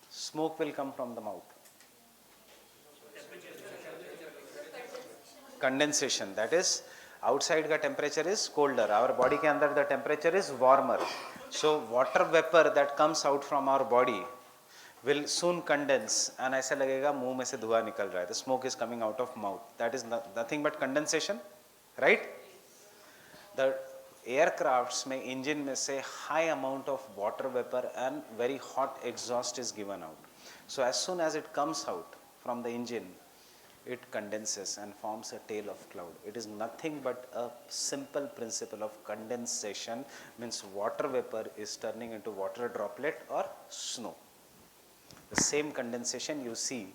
smoke will come from the mouth? Condensation. That is, outside का temperature is colder. Our body के अंदर the temperature is warmer. So water vapor that comes out from our body will soon condense and ऐसा लगेगा मुंह में से धुआं निकल रहा है. The smoke is coming out of mouth. That is nothing but condensation, right? The aircrafts में engine में से high amount of water vapor and very hot exhaust is given out. So as soon as it comes out from the engine, it condenses and forms a tail of cloud. It is nothing but a simple principle of condensation, means water vapor is turning into water droplet or snow. The same condensation you see,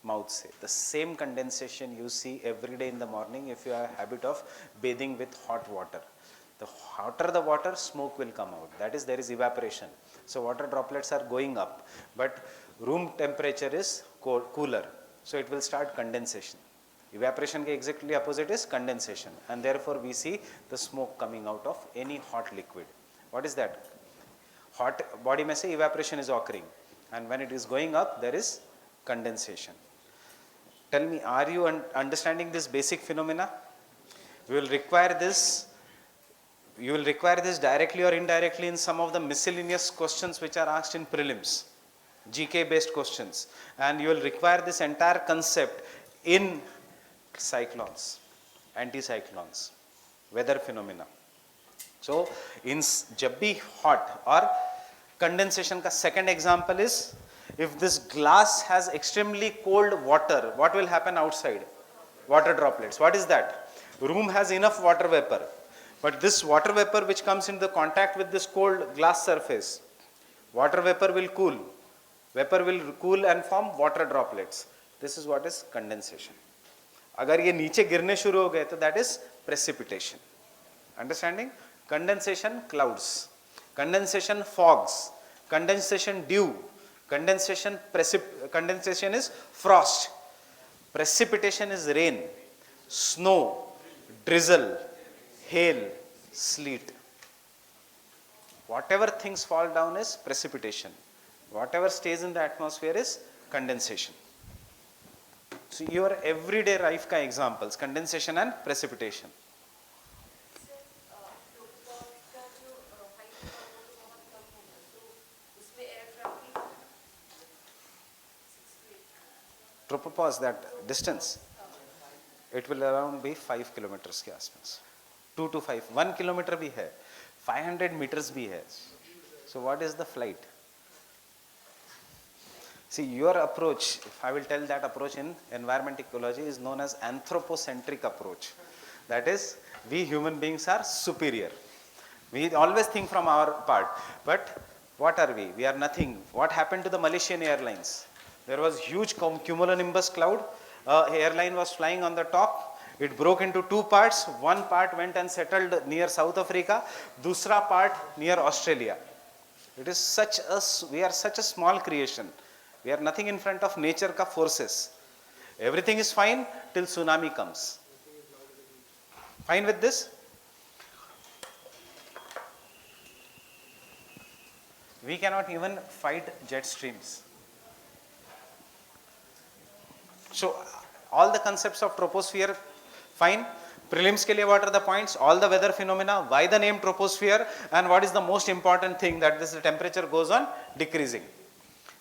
mouth se, the same condensation you see every day in the morning if you have a habit of bathing with hot water. The hotter the water, smoke will come out. That is, there is evaporation. So water droplets are going up, but room temperature is cooler. So it will start condensation. Evaporation ke exactly opposite is condensation, and therefore we see the smoke coming out of any hot liquid. What is that? Hot body mein se evaporation is occurring. and when it is going up, there is condensation. Tell me, are you understanding this basic phenomena? We will require this. You will require this directly or indirectly in some of the miscellaneous questions which are asked in prelims, GK based questions, and you will require this entire concept in cyclones, anticyclones, weather phenomena. So, in जब भी hot or condensation का second example is, if this glass has extremely cold water, what will happen outside? Water droplets. What is that? Room has enough water vapor, but this water vapor which comes into contact with this cold glass surface, water vapor will cool. Vapor will cool and form water droplets. This is what is condensation. अगर ये नीचे गिरने शुरू हो गए तो that is precipitation. Understanding? Condensation clouds, condensation fogs, condensation dew, condensation is frost, precipitation is rain, snow, drizzle, hail, sleet. Whatever things fall down is precipitation. Whatever stays in the atmosphere is condensation. So your everyday life ka examples, condensation and precipitation. Tropopause, that distance, it will around be 5 kilometers के आसपास, 2 to 5, 1 kilometer भी है, 500 meters भी है. So what is the flight? See, your approach, if I will tell that approach in environment ecology, is known as anthropocentric approach. That is, we human beings are superior. We always think from our part, but what are we? We are nothing. What happened to the Malaysian Airlines? There was huge cumulonimbus cloud. Airline was flying on the top. It broke into two parts. One part went and settled near South Africa. Dusra part near Australia. It is we are such a small creation. We are nothing in front of nature ka forces. Everything is fine till tsunami comes. Fine with this? We cannot even fight jet streams. So, all the concepts of troposphere, fine. Prelims ke liye, what are the points? All the weather phenomena, why the name troposphere, and what is the most important thing, that the temperature goes on decreasing.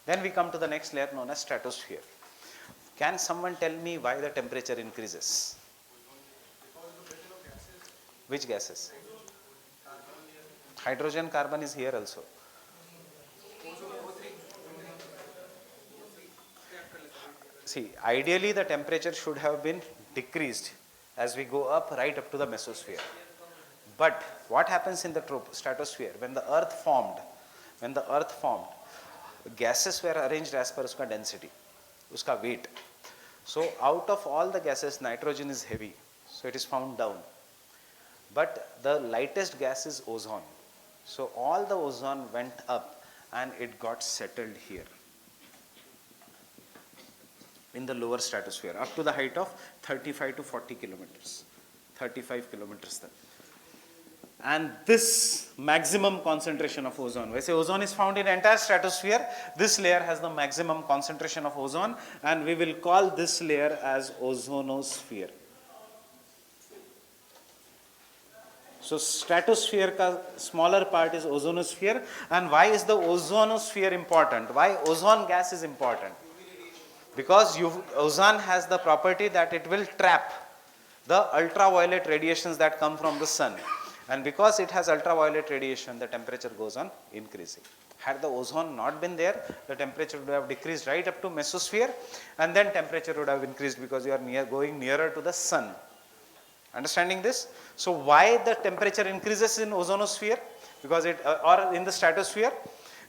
Then we come to the next layer known as stratosphere. Can someone tell me why the temperature increases? Which gases? Hydrogen, carbon is here also. See, ideally the temperature should have been decreased as we go up, right up to the mesosphere. But what happens in the stratosphere? When the earth formed, gases were arranged as per uska density, uska weight. So out of all the gases, nitrogen is heavy, so it is found down. But the lightest gas is ozone. So all the ozone went up and it got settled here in the lower stratosphere up to the height of 35 to 40 kilometers, 35 kilometers then. And this maximum concentration of ozone, वैसे ozone is found in entire stratosphere, this layer has the maximum concentration of ozone, and we will call this layer as ozonosphere. So stratosphere ka smaller part is ozonosphere. And why is the ozonosphere important? Why ozone gas is important? Because ozone has the property that it will trap the ultraviolet radiations that come from the sun. And because it has ultraviolet radiation, the temperature goes on increasing. Had the ozone not been there, the temperature would have decreased right up to mesosphere, and then temperature would have increased because you are going nearer to the sun. Understanding this? So why the temperature increases in ozonosphere? Because or in the stratosphere?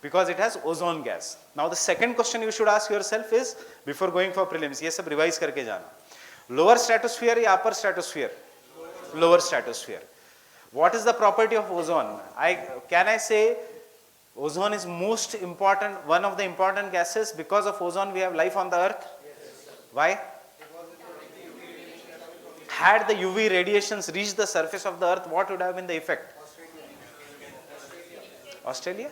Because it has ozone gas. Now the second question you should ask yourself is, before going for prelims, ये सब revise करके जाना. Lower stratosphere या upper stratosphere? Lower stratosphere. What is the property of ozone? Can I say ozone is most important, one of the important gases? Because of ozone we have life on the earth? Yes. Why? Had the UV radiations reached the surface of the earth, what would have been the effect? Australia?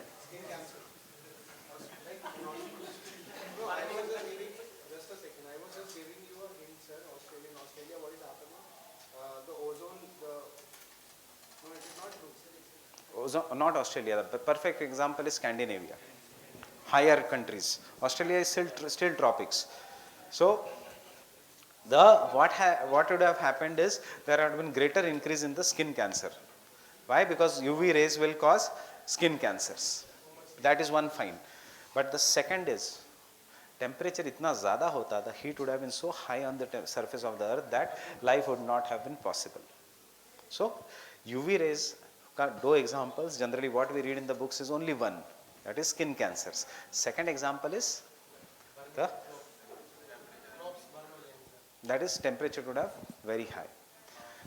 Australia, what is happening? The ozone, no, it is not true. Ozone, not Australia. The perfect example is Scandinavia. Higher countries. Australia is still tropics. So what would have happened is there had been greater increase in the skin cancer. Why? Because UV rays will cause skin cancers. That is one fine. But the second is temperature itna zyada hota, the heat would have been so high on the surface of the earth that life would not have been possible. So UV rays, do examples, generally what we read in the books is only one, that is skin cancers. Second example is the, that is temperature would have very high.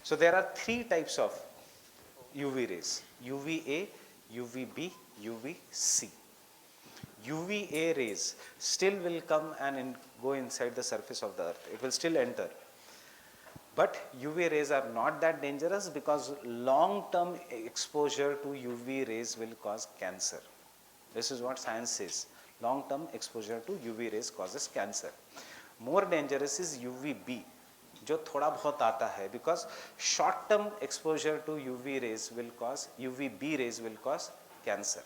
So there are three types of UV rays, UVA, UVB, UVC. UVA rays still will come and go inside the surface of the earth. It will still enter. But UV rays are not that dangerous because long-term exposure to UV rays will cause cancer. This is what science says. Long-term exposure to UV rays causes cancer. More dangerous is UVB, जो थोड़ा बहुत आता है, because short-term exposure to UV rays will cause, UVB rays will cause cancer.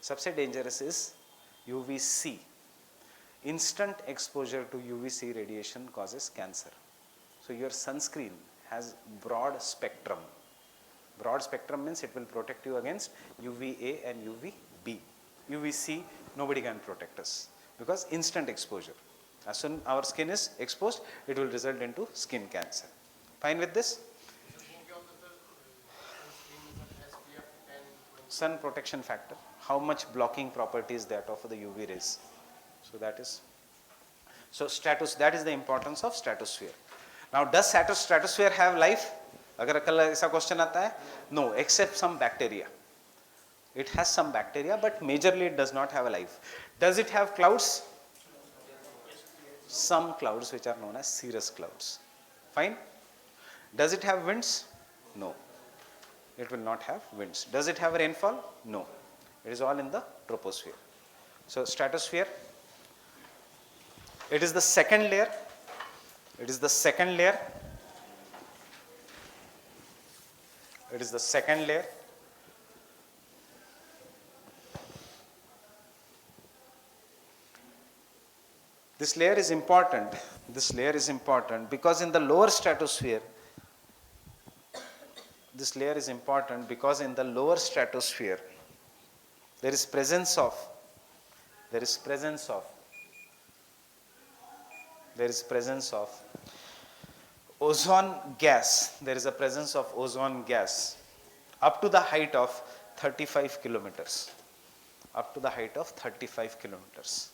सबसे dangerous is UVC. Instant exposure to UVC radiation causes cancer. So your sunscreen has broad spectrum. Broad spectrum means it will protect you against UVA and UVB. UVC, nobody can protect us because instant exposure. As soon our skin is exposed, it will result into skin cancer. Fine with this? Sun protection factor. How much blocking property is that of the UV rays? So that is. So that is the importance of stratosphere. Now, does stratosphere have life? अगर कल ऐसा question आता है, no, except some bacteria. It has some bacteria, but majorly it does not have a life. Does it have clouds? Some clouds which are known as cirrus clouds. Fine. Does it have winds? No. It will not have winds. Does it have rainfall? No. It is all in the troposphere. So stratosphere, it is the second layer. It is the second layer. It is the second layer. This layer is important. This layer is important because in the lower stratosphere, this layer is important because in the lower stratosphere, there is presence of ozone gas. There is a presence of ozone gas up to the height of 35 kilometers. Up to the height of 35 kilometers.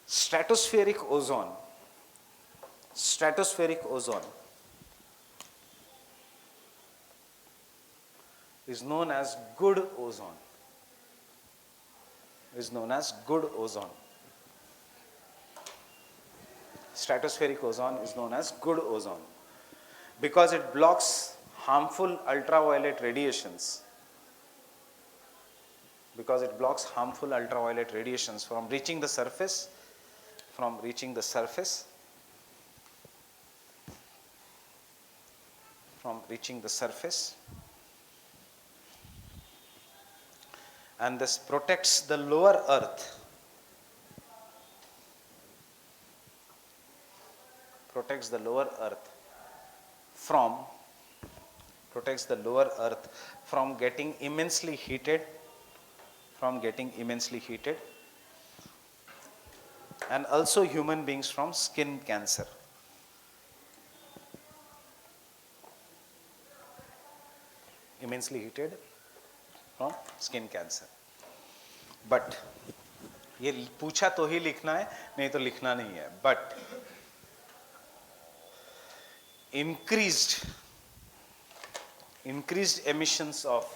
Stratospheric ozone is known as good ozone. Stratospheric ozone is known as good ozone because it blocks harmful ultraviolet radiations. From reaching the surface. And this protects the lower earth. From getting immensely heated. And also human beings from skin cancer. Immensely heated from skin cancer. But ये पूछा तो ही लिखना है, नहीं तो लिखना नहीं है. But increased emissions of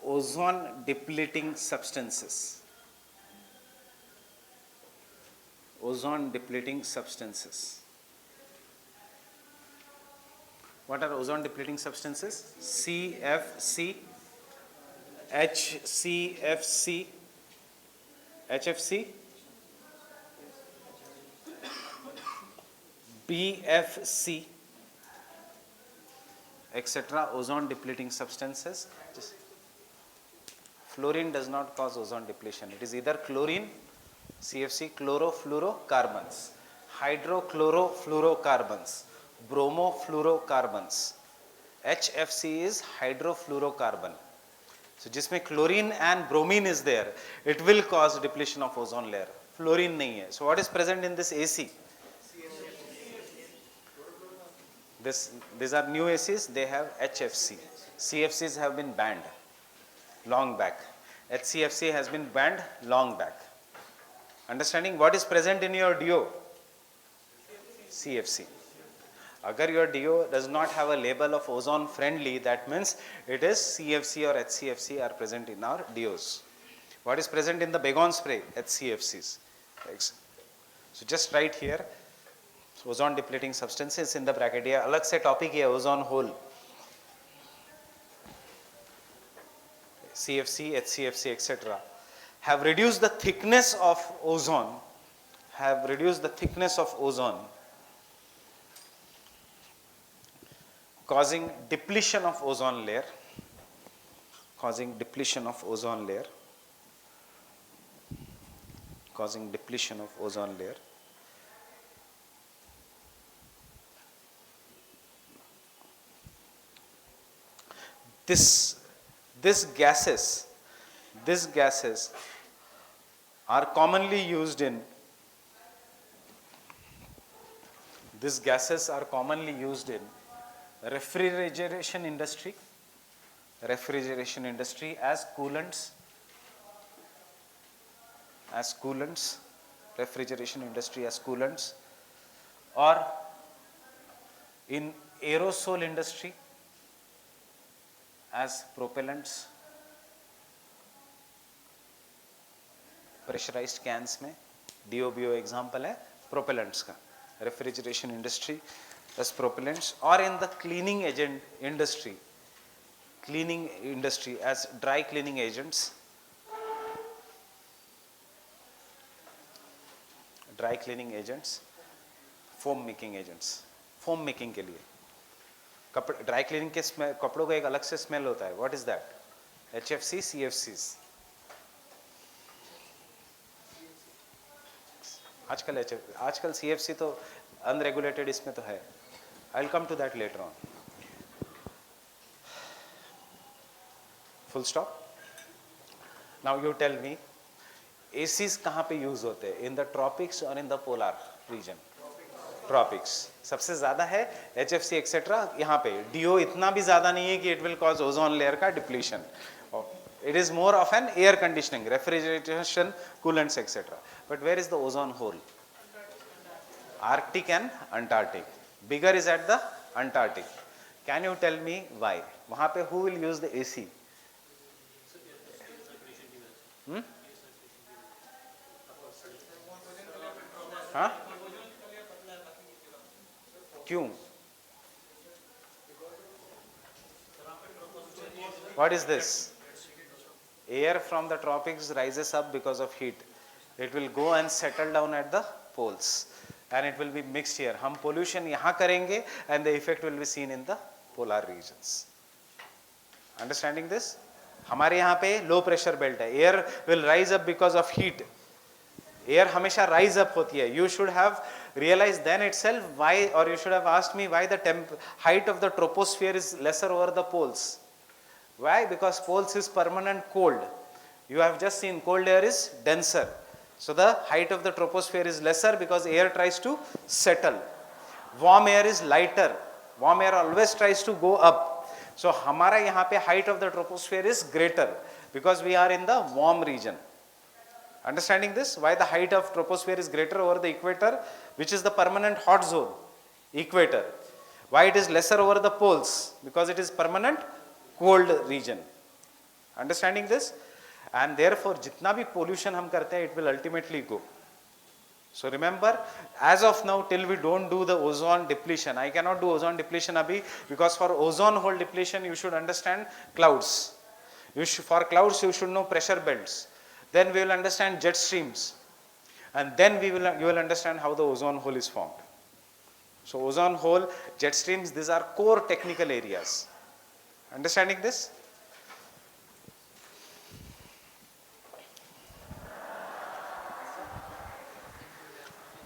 ozone depleting substances. What are ozone depleting substances? CFC, HCFC, HFC, BFC, etc. ozone depleting substances. Fluorine does not cause ozone depletion. It is either chlorine, CFC, chlorofluorocarbons, hydrochlorofluorocarbons, bromofluorocarbons. HFC is hydrofluorocarbon. So जिसमें chlorine and bromine is there, it will cause depletion of ozone layer. Fluorine नहीं है. So what is present in this AC? These are new ACs. They have HFC. CFCs have been banned long back. HCFC has been banned long back. Understanding what is present in your DO? CFC. Agar your DO does not have a label of ozone friendly, that means it is CFC or HCFC are present in our DOs. What is present in the Baygon spray? HCFCs. So just write here ozone depleting substances in the bracket. ये अलग से topic है ozone hole. CFC, HCFC, etc. have reduced the thickness of ozone. Causing depletion of ozone layer. These gases are commonly used in refrigeration industry as coolants, or in aerosol industry as propellants. Pressurized cans में DOBO example है propellants का. Refrigeration industry as propellants, or in the cleaning agent industry as dry cleaning agents, foam making के लिए. Dry cleaning के कपड़ों का एक अलग से स्मेल होता है. What is that? HFC, CFCs. आजकल CFC तो अनरेगुलेटेड इसमें तो है. I will come to that later on. Full stop. Now you tell me, ACs कहाँ पे यूज होते हैं? इन द ट्रॉपिक्स और in the polar region? Tropics सबसे ज्यादा है. HFC एक्सेट्रा यहाँ पे. DO इतना भी ज्यादा नहीं है कि it will cause ozone layer का depletion. It is more of an air conditioning, refrigeration, coolants, etc. But where is the ozone hole? Arctic and Antarctic. Bigger is at the Antarctic. Can you tell me why? वहाँ पे who will use the AC? हाँ? क्यों? What is this? Air from the tropics rises up because of heat. It will go and settle down at the poles and it will be mixed here. हम pollution यहाँ करेंगे and the effect will be seen in the polar regions. Understanding this? हमारे यहाँ पे low pressure belt है. Air will rise up because of heat. Air हमेशा rise up होती है. You should have realized then itself why, or you should have asked me why the height of the troposphere is lesser over the poles. Why? Because poles is permanent cold. You have just seen cold air is denser. So the height of the troposphere is lesser because air tries to settle. Warm air is lighter. Warm air always tries to go up. So हमारा यहाँ पे height of the troposphere is greater because we are in the warm region. Understanding this? Why the height of troposphere is greater over the equator, which is the permanent hot zone, equator. Why it is lesser over the poles? Because it is permanent cold region. Understanding this? And therefore जितना भी pollution हम करते हैं, it will ultimately go. So remember, as of now, till we don't do the ozone depletion, I cannot do ozone depletion abhi, because for ozone hole depletion you should understand clouds. For clouds you should know pressure belts. Then we will understand jet streams. And then you will understand how the ozone hole is formed. So ozone hole, jet streams, these are core technical areas. Understanding this?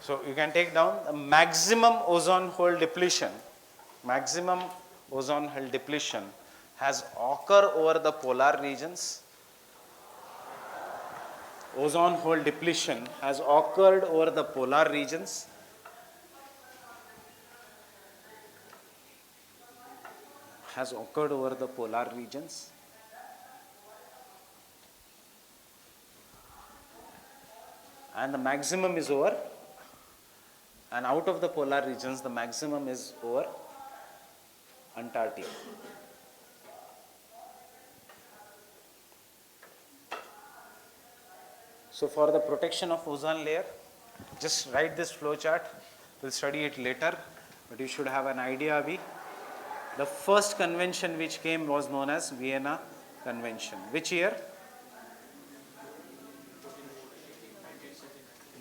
So you can take down the maximum ozone hole depletion. Maximum ozone hole depletion has occurred over the polar regions. Ozone hole depletion has occurred over the polar regions. Has occurred over the polar regions. And the maximum is over. And out of the polar regions, the maximum is over Antarctica. So for the protection of ozone layer, just write this flow chart. We'll study it later, but you should have an idea of it. The first convention which came was known as Vienna Convention. Which year?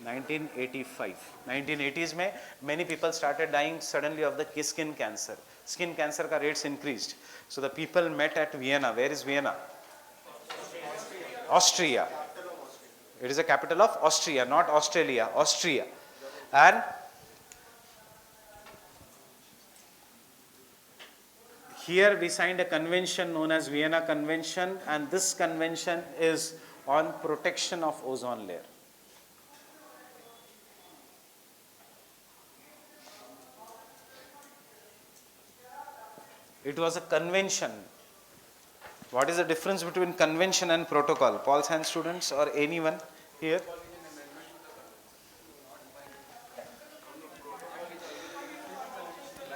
1985. 1980s में many people started dying suddenly of the skin cancer. Skin cancer का rates increased. So the people met at Vienna. Where is Vienna? Austria. It is a capital of Austria, not Australia. Austria. And here we signed a convention known as Vienna Convention, and this convention is on protection of ozone layer. It was a convention. What is the difference between convention and protocol? Paul Science students or anyone here?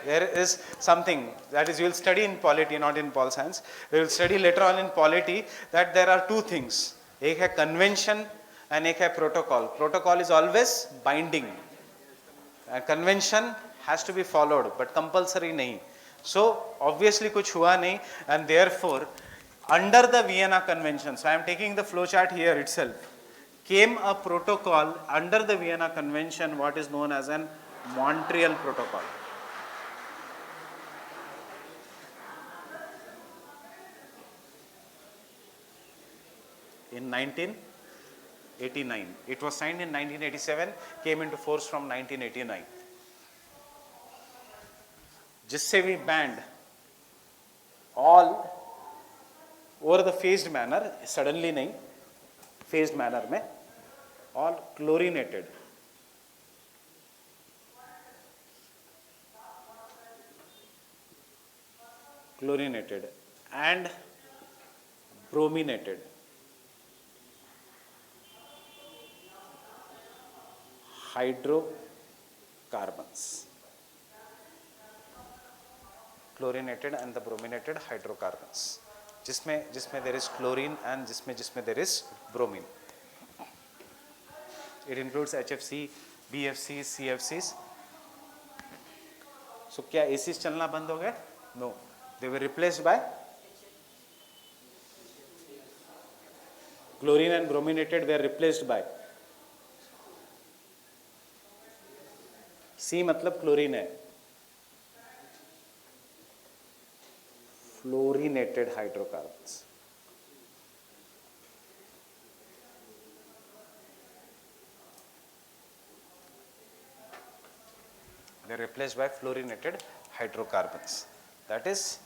There is something that is you will study in polity, not in Paul Science. We will study later on in polity that there are two things. एक है convention and एक है protocol. Protocol is always binding. A convention has to be followed, but compulsory नहीं. So obviously कुछ हुआ नहीं, and therefore under the Vienna Convention, so I am taking the flow chart here itself, came a protocol under the Vienna Convention, what is known as an Montreal Protocol. In 1989. It was signed in 1987, came into force from 1989. जिससे we banned all over the phased manner, suddenly नहीं, phased manner में, all chlorinated and brominated hydrocarbons. Chlorinated and the brominated hydrocarbons. जिसमें there is chlorine and जिसमें there is bromine. It includes HFC, BFCs, CFCs. So क्या ACs चलना बंद हो गए? No. They were replaced by chlorine and brominated were replaced by C मतलब chlorine है, fluorinated hydrocarbons. They are replaced by fluorinated hydrocarbons. That is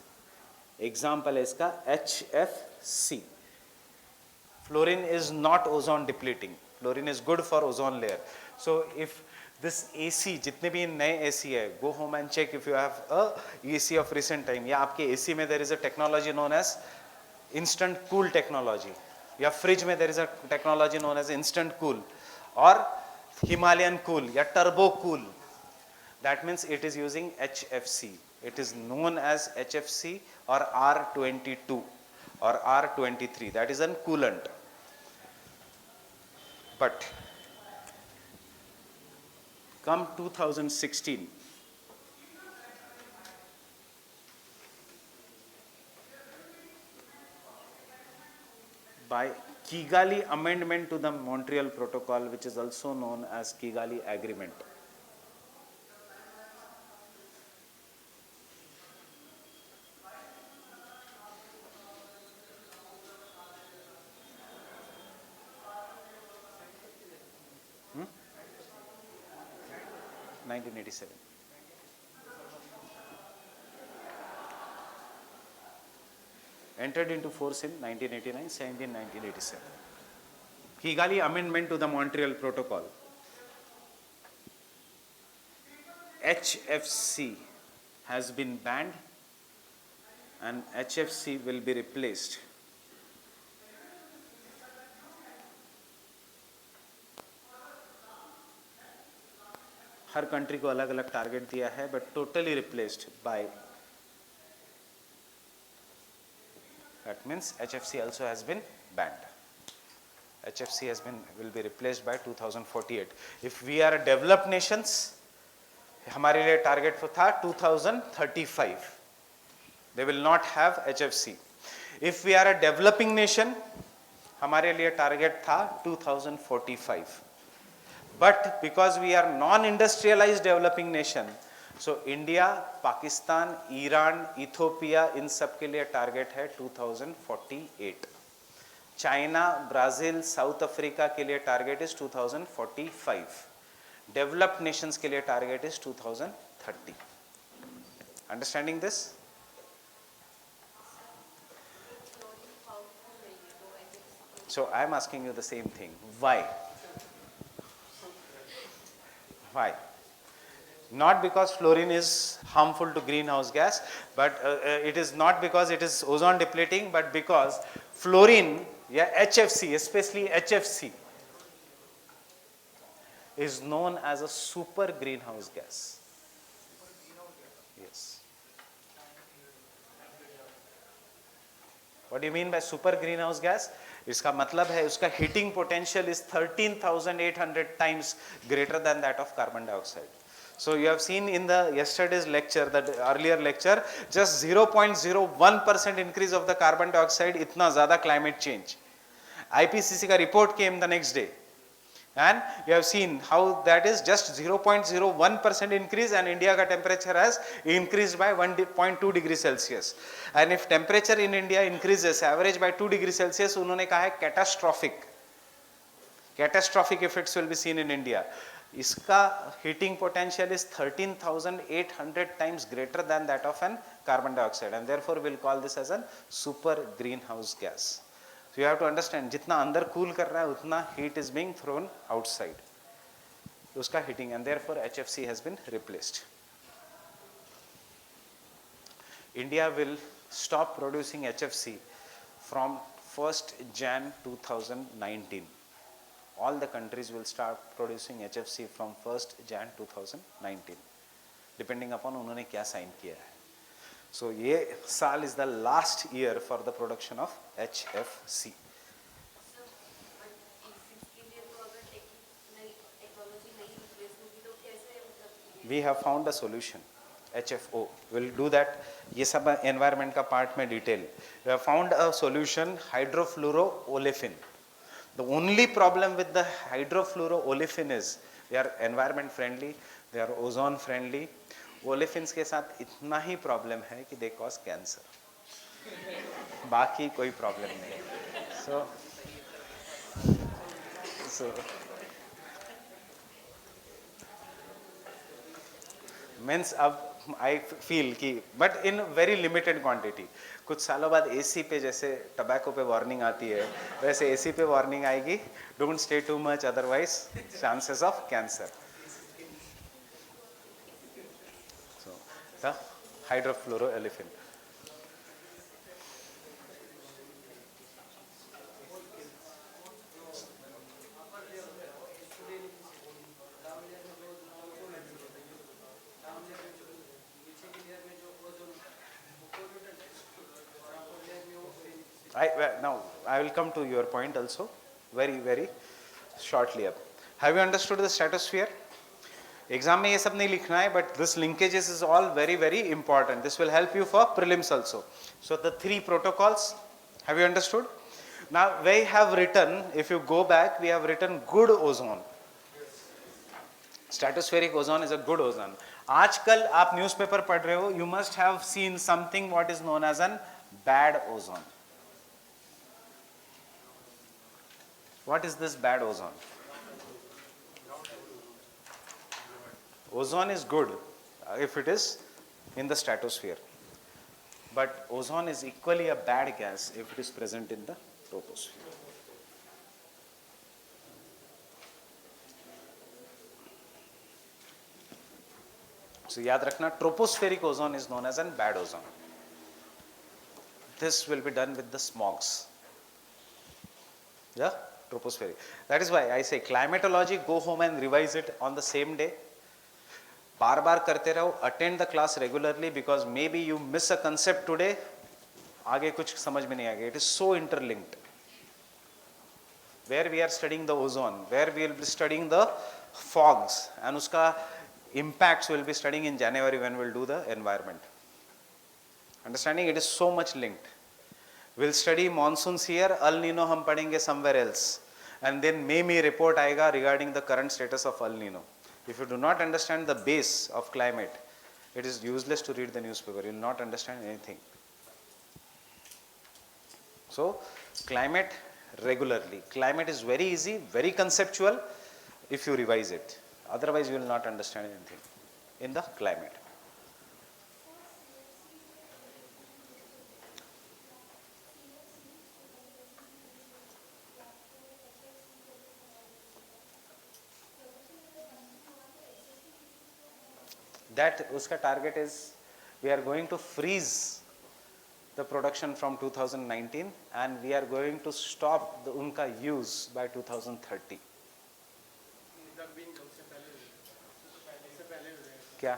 example है इसका HFC. Fluorine is not ozone depleting. Fluorine is good for ozone layer. So if this AC, जितने भी नए AC है, go home and check if you have a AC of recent time. या आपके AC में there is a technology known as instant cool technology. या fridge में there is a technology known as instant cool or Himalayan cool या turbo cool. That means it is using HFC. It is known as HFC or R22 or R23. That is a coolant. But come 2016, by Kigali Amendment to the Montreal Protocol, which is also known as Kigali Agreement. Hmm? 1987. Entered into force in 1989, signed in 1987. Kigali Amendment to the Montreal Protocol. HFC has been banned and HFC will be replaced. Her country को अलग अलग target दिया है, but totally replaced by, that means HFC also has been banned. HFC will be replaced by 2048. If we are developed nations, हमारे लिए target था 2035. They will not have HFC. If we are a developing nation, हमारे लिए target था 2045. But because we are non-industrialized developing nation, so India, Pakistan, Iran, Ethiopia, इन सब के लिए target है 2048. चाइना, ब्राज़ील, साउथ अफ्रीका के लिए टारगेट इज 2045. डेवलप्ड नेशंस के लिए target is 2030. Understanding this? So I am asking you the same thing. Why? Why? Not because fluorine is harmful to greenhouse gas, but it is not because it is ozone depleting, but because fluorine, HFC, especially HFC, is known as a super greenhouse gas. Yes. What do you mean by super greenhouse gas? इसका मतलब है उसका heating potential is 13,800 times greater than that of carbon dioxide. So you have seen in the yesterday's lecture, that earlier lecture, just 0.01% increase of the carbon dioxide, इतना ज़्यादा climate change. IPCC का report came the next day, and you have seen how that is just 0.01% increase, and India का temperature has increased by 1.2 degrees Celsius. And if temperature in India increases average by 2 degrees Celsius, उन्होंने कहा है catastrophic effects will be seen in India. इसका heating potential is 13,800 times greater than that of an carbon dioxide, and therefore we'll call this as a super greenhouse gas. So you have to understand, जितना अंदर cool कर रहा है उतना heat is being thrown outside. उसका heating, and therefore HFC has been replaced. India will stop producing HFC from 1st Jan 2019. All the countries will start producing HFC from 1st Jan 2019, depending upon उन्होंने क्या sign किया है. So ये साल is the last year for the production of HFC. We have found a solution. HFO will do that. ये सब environment का part में detail. We have found a solution, hydrofluoroolefin. The only problem with the hydrofluoroolefin is they are environment friendly, they are ozone friendly. Olefins के साथ इतना ही problem है कि they cause cancer. बाकी कोई problem नहीं. So means अब I feel कि but in very limited quantity. कुछ सालों बाद AC पे जैसे टबैको पे वार्निंग आती है, वैसे AC पे वार्निंग आएगी, don't stay too much, otherwise chances of cancer. So the hydrofluoroolefin. Now I will come to your point also very shortly. Up, have you understood the stratosphere? Exam में ये सब नहीं लिखना है, but this linkages is all very important. This will help you for prelims also. So the three protocols, have you understood? Now we have written, if you go back, we have written good ozone. Stratospheric ozone is a good ozone. आजकल आप newspaper पढ़ रहे हो, you must have seen something what is known as an bad ozone. What is this bad ozone? Ozone is good if it is in the stratosphere, but ozone is equally a bad gas if it is present in the troposphere. So याद रखना, tropospheric ozone is known as a bad ozone. This will be done with the smogs. Yeah, tropospheric. That is why I say climatology, go home and revise it on the same day. बार बार करते रहो, attend the class regularly, because maybe you miss a concept today, आगे कुछ समझ में नहीं आएगा. It is so interlinked. Where we are studying the ozone, where we will be studying the fogs, and uska impacts we will be studying in January when we will do the environment. Understanding, it is so much linked. We will study monsoons here, El Nino हम पढ़ेंगे somewhere else, and then May report आएगा regarding the current status of El Nino. If you do not understand the base of climate, it is useless to read the newspaper. You will not understand anything. So, climate regularly. Climate is very easy, very conceptual if you revise it. Otherwise, you will not understand anything in the climate. That uska target is, we are going to freeze the production from 2019 and we are going to stop the unka use by 2030. क्या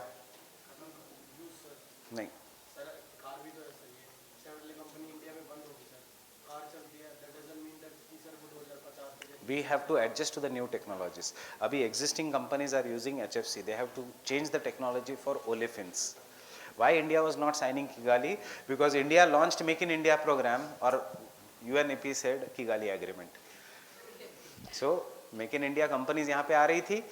नहीं sir car भी तो ऐसा ही है, Chevrolet company India में बंद होगी sir, car चलती है, that doesn't mean that कि सर वो 2050 पे we have to adjust to the new technologies. Abhi existing companies are using HFC. They have to change the technology for olefins. Why India was not signing Kigali? Because India launched Make in India program, or UNEP said Kigali agreement. So Make in India companies यहाँ पे आ रही थी.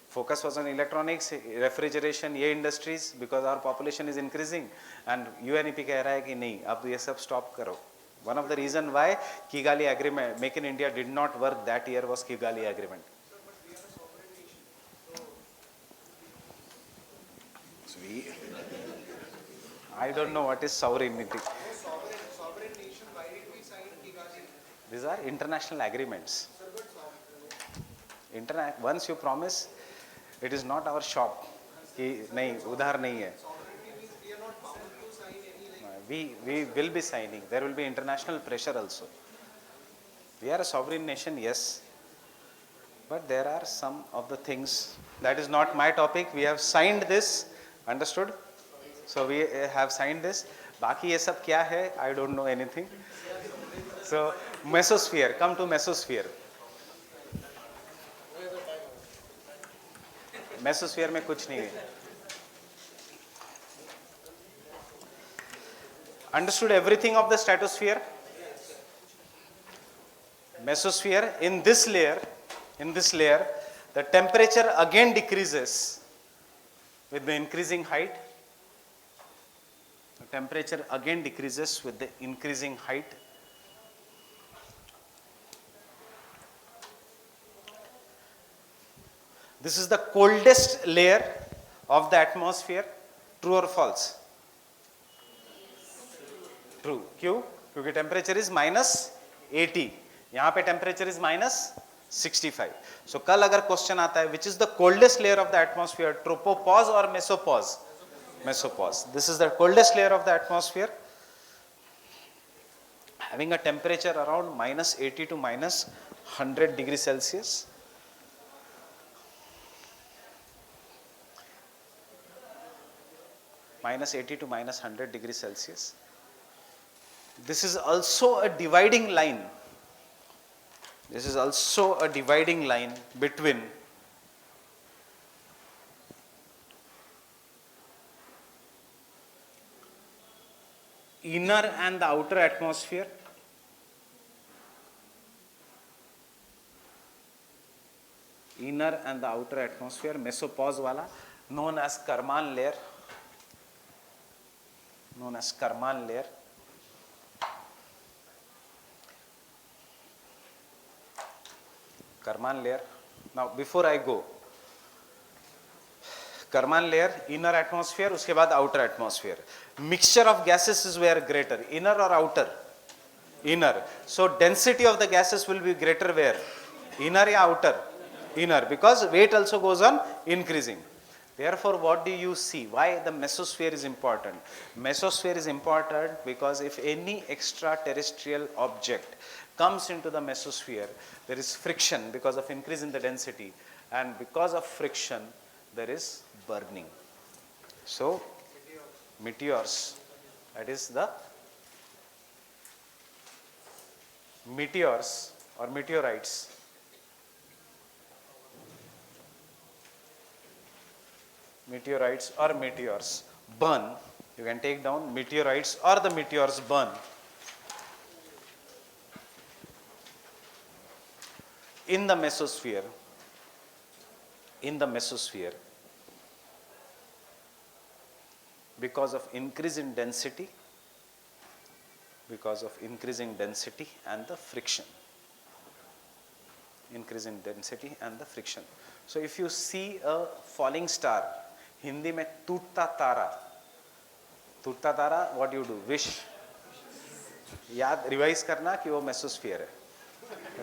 Focus was on electronics, refrigeration, ये industries, because our population is increasing, and UNEP कह रहा है कि नहीं, अब ये सब stop करो. One of the reason why Kigali agreement, Make in India did not work that year was Kigali agreement. So I don't know what is sovereignty. sovereign nation, why did we sign Kigali? These are international agreements. Once you promise, it is not our shop. कि नहीं उधार नहीं है. We are not bound to sign any We will be signing. There will be international pressure also. We are a sovereign nation, yes, but there are some of the things that is not my topic. We have signed this, understood? So we have signed this. बाकी ये सब क्या है? I don't know anything. So mesosphere. Come to mesosphere. Mesosphere में कुछ नहीं है. Understood everything of the stratosphere? Mesosphere, in this layer, the temperature again decreases with the increasing height. The temperature again decreases with the increasing height. This is the coldest layer of the atmosphere. True or false? True. क्यों? क्योंकि temperature is -80. यहाँ पे temperature is -65. So कल अगर question आता है, which is the coldest layer of the atmosphere, tropopause or mesopause? Mesopause. This is the coldest layer of the atmosphere, having a temperature around -80 to -100 degrees Celsius. -80 to -100 degrees Celsius. This is also a dividing line. This is also a dividing line between inner and the outer atmosphere. inner and the outer atmosphere, mesopause wala, known as Karman layer, known as Karman layer. Karman layer. Now before I go, Karman layer, inner atmosphere, उसके बाद outer atmosphere. Mixture of gases is where greater, inner or outer? Inner. So density of the gases will be greater where? Inner or outer? Inner, because weight also goes on increasing. Therefore, what do you see? Why the mesosphere is important? Mesosphere is important because if any extraterrestrial object comes into the mesosphere, there is friction because of increase in the density, and because of friction, there is burning. So, meteors, that is the meteors or meteorites, or meteors burn. You can take down meteorites or the meteors burn in the mesosphere. In the mesosphere, because of increase in density, and the friction. Increase in density and the friction. So if you see a falling star, Hindi में टूटता तारा, what do you do? Wish. याद revise करना कि वो mesosphere है,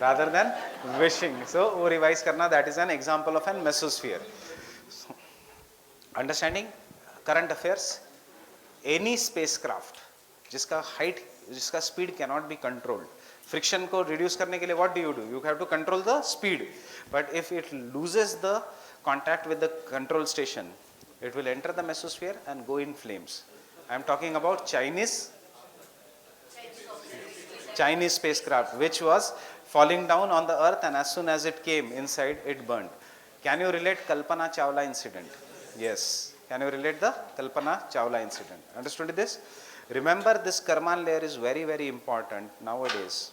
rather than wishing. So वो revise करना, that is an example of an mesosphere. So, understanding current affairs, any spacecraft जिसका height, जिसका speed cannot be controlled, friction को reduce करने के लिए what do? You have to control the speed. But if it loses the contact with the control station, it will enter the mesosphere and go in flames. I am talking about Chinese spacecraft, which was falling down on the earth, and as soon as it came inside, it burned. Can you relate Kalpana Chawla incident? Yes. Can you relate the Kalpana Chawla incident? Understood this? Remember, this Karman layer is very, very important nowadays.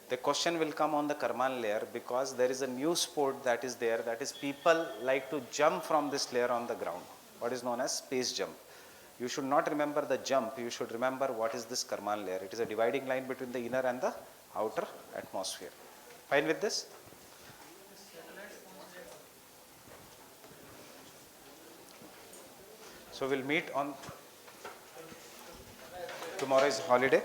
The question will come on the Karman layer because there is a new sport that is there, that is people like to jump from this layer on the ground, what is known as space jump. You should not remember the jump, you should remember what is this Karman layer. It is a dividing line between the inner and the outer atmosphere. Fine with this? So we'll meet on, tomorrow is holiday.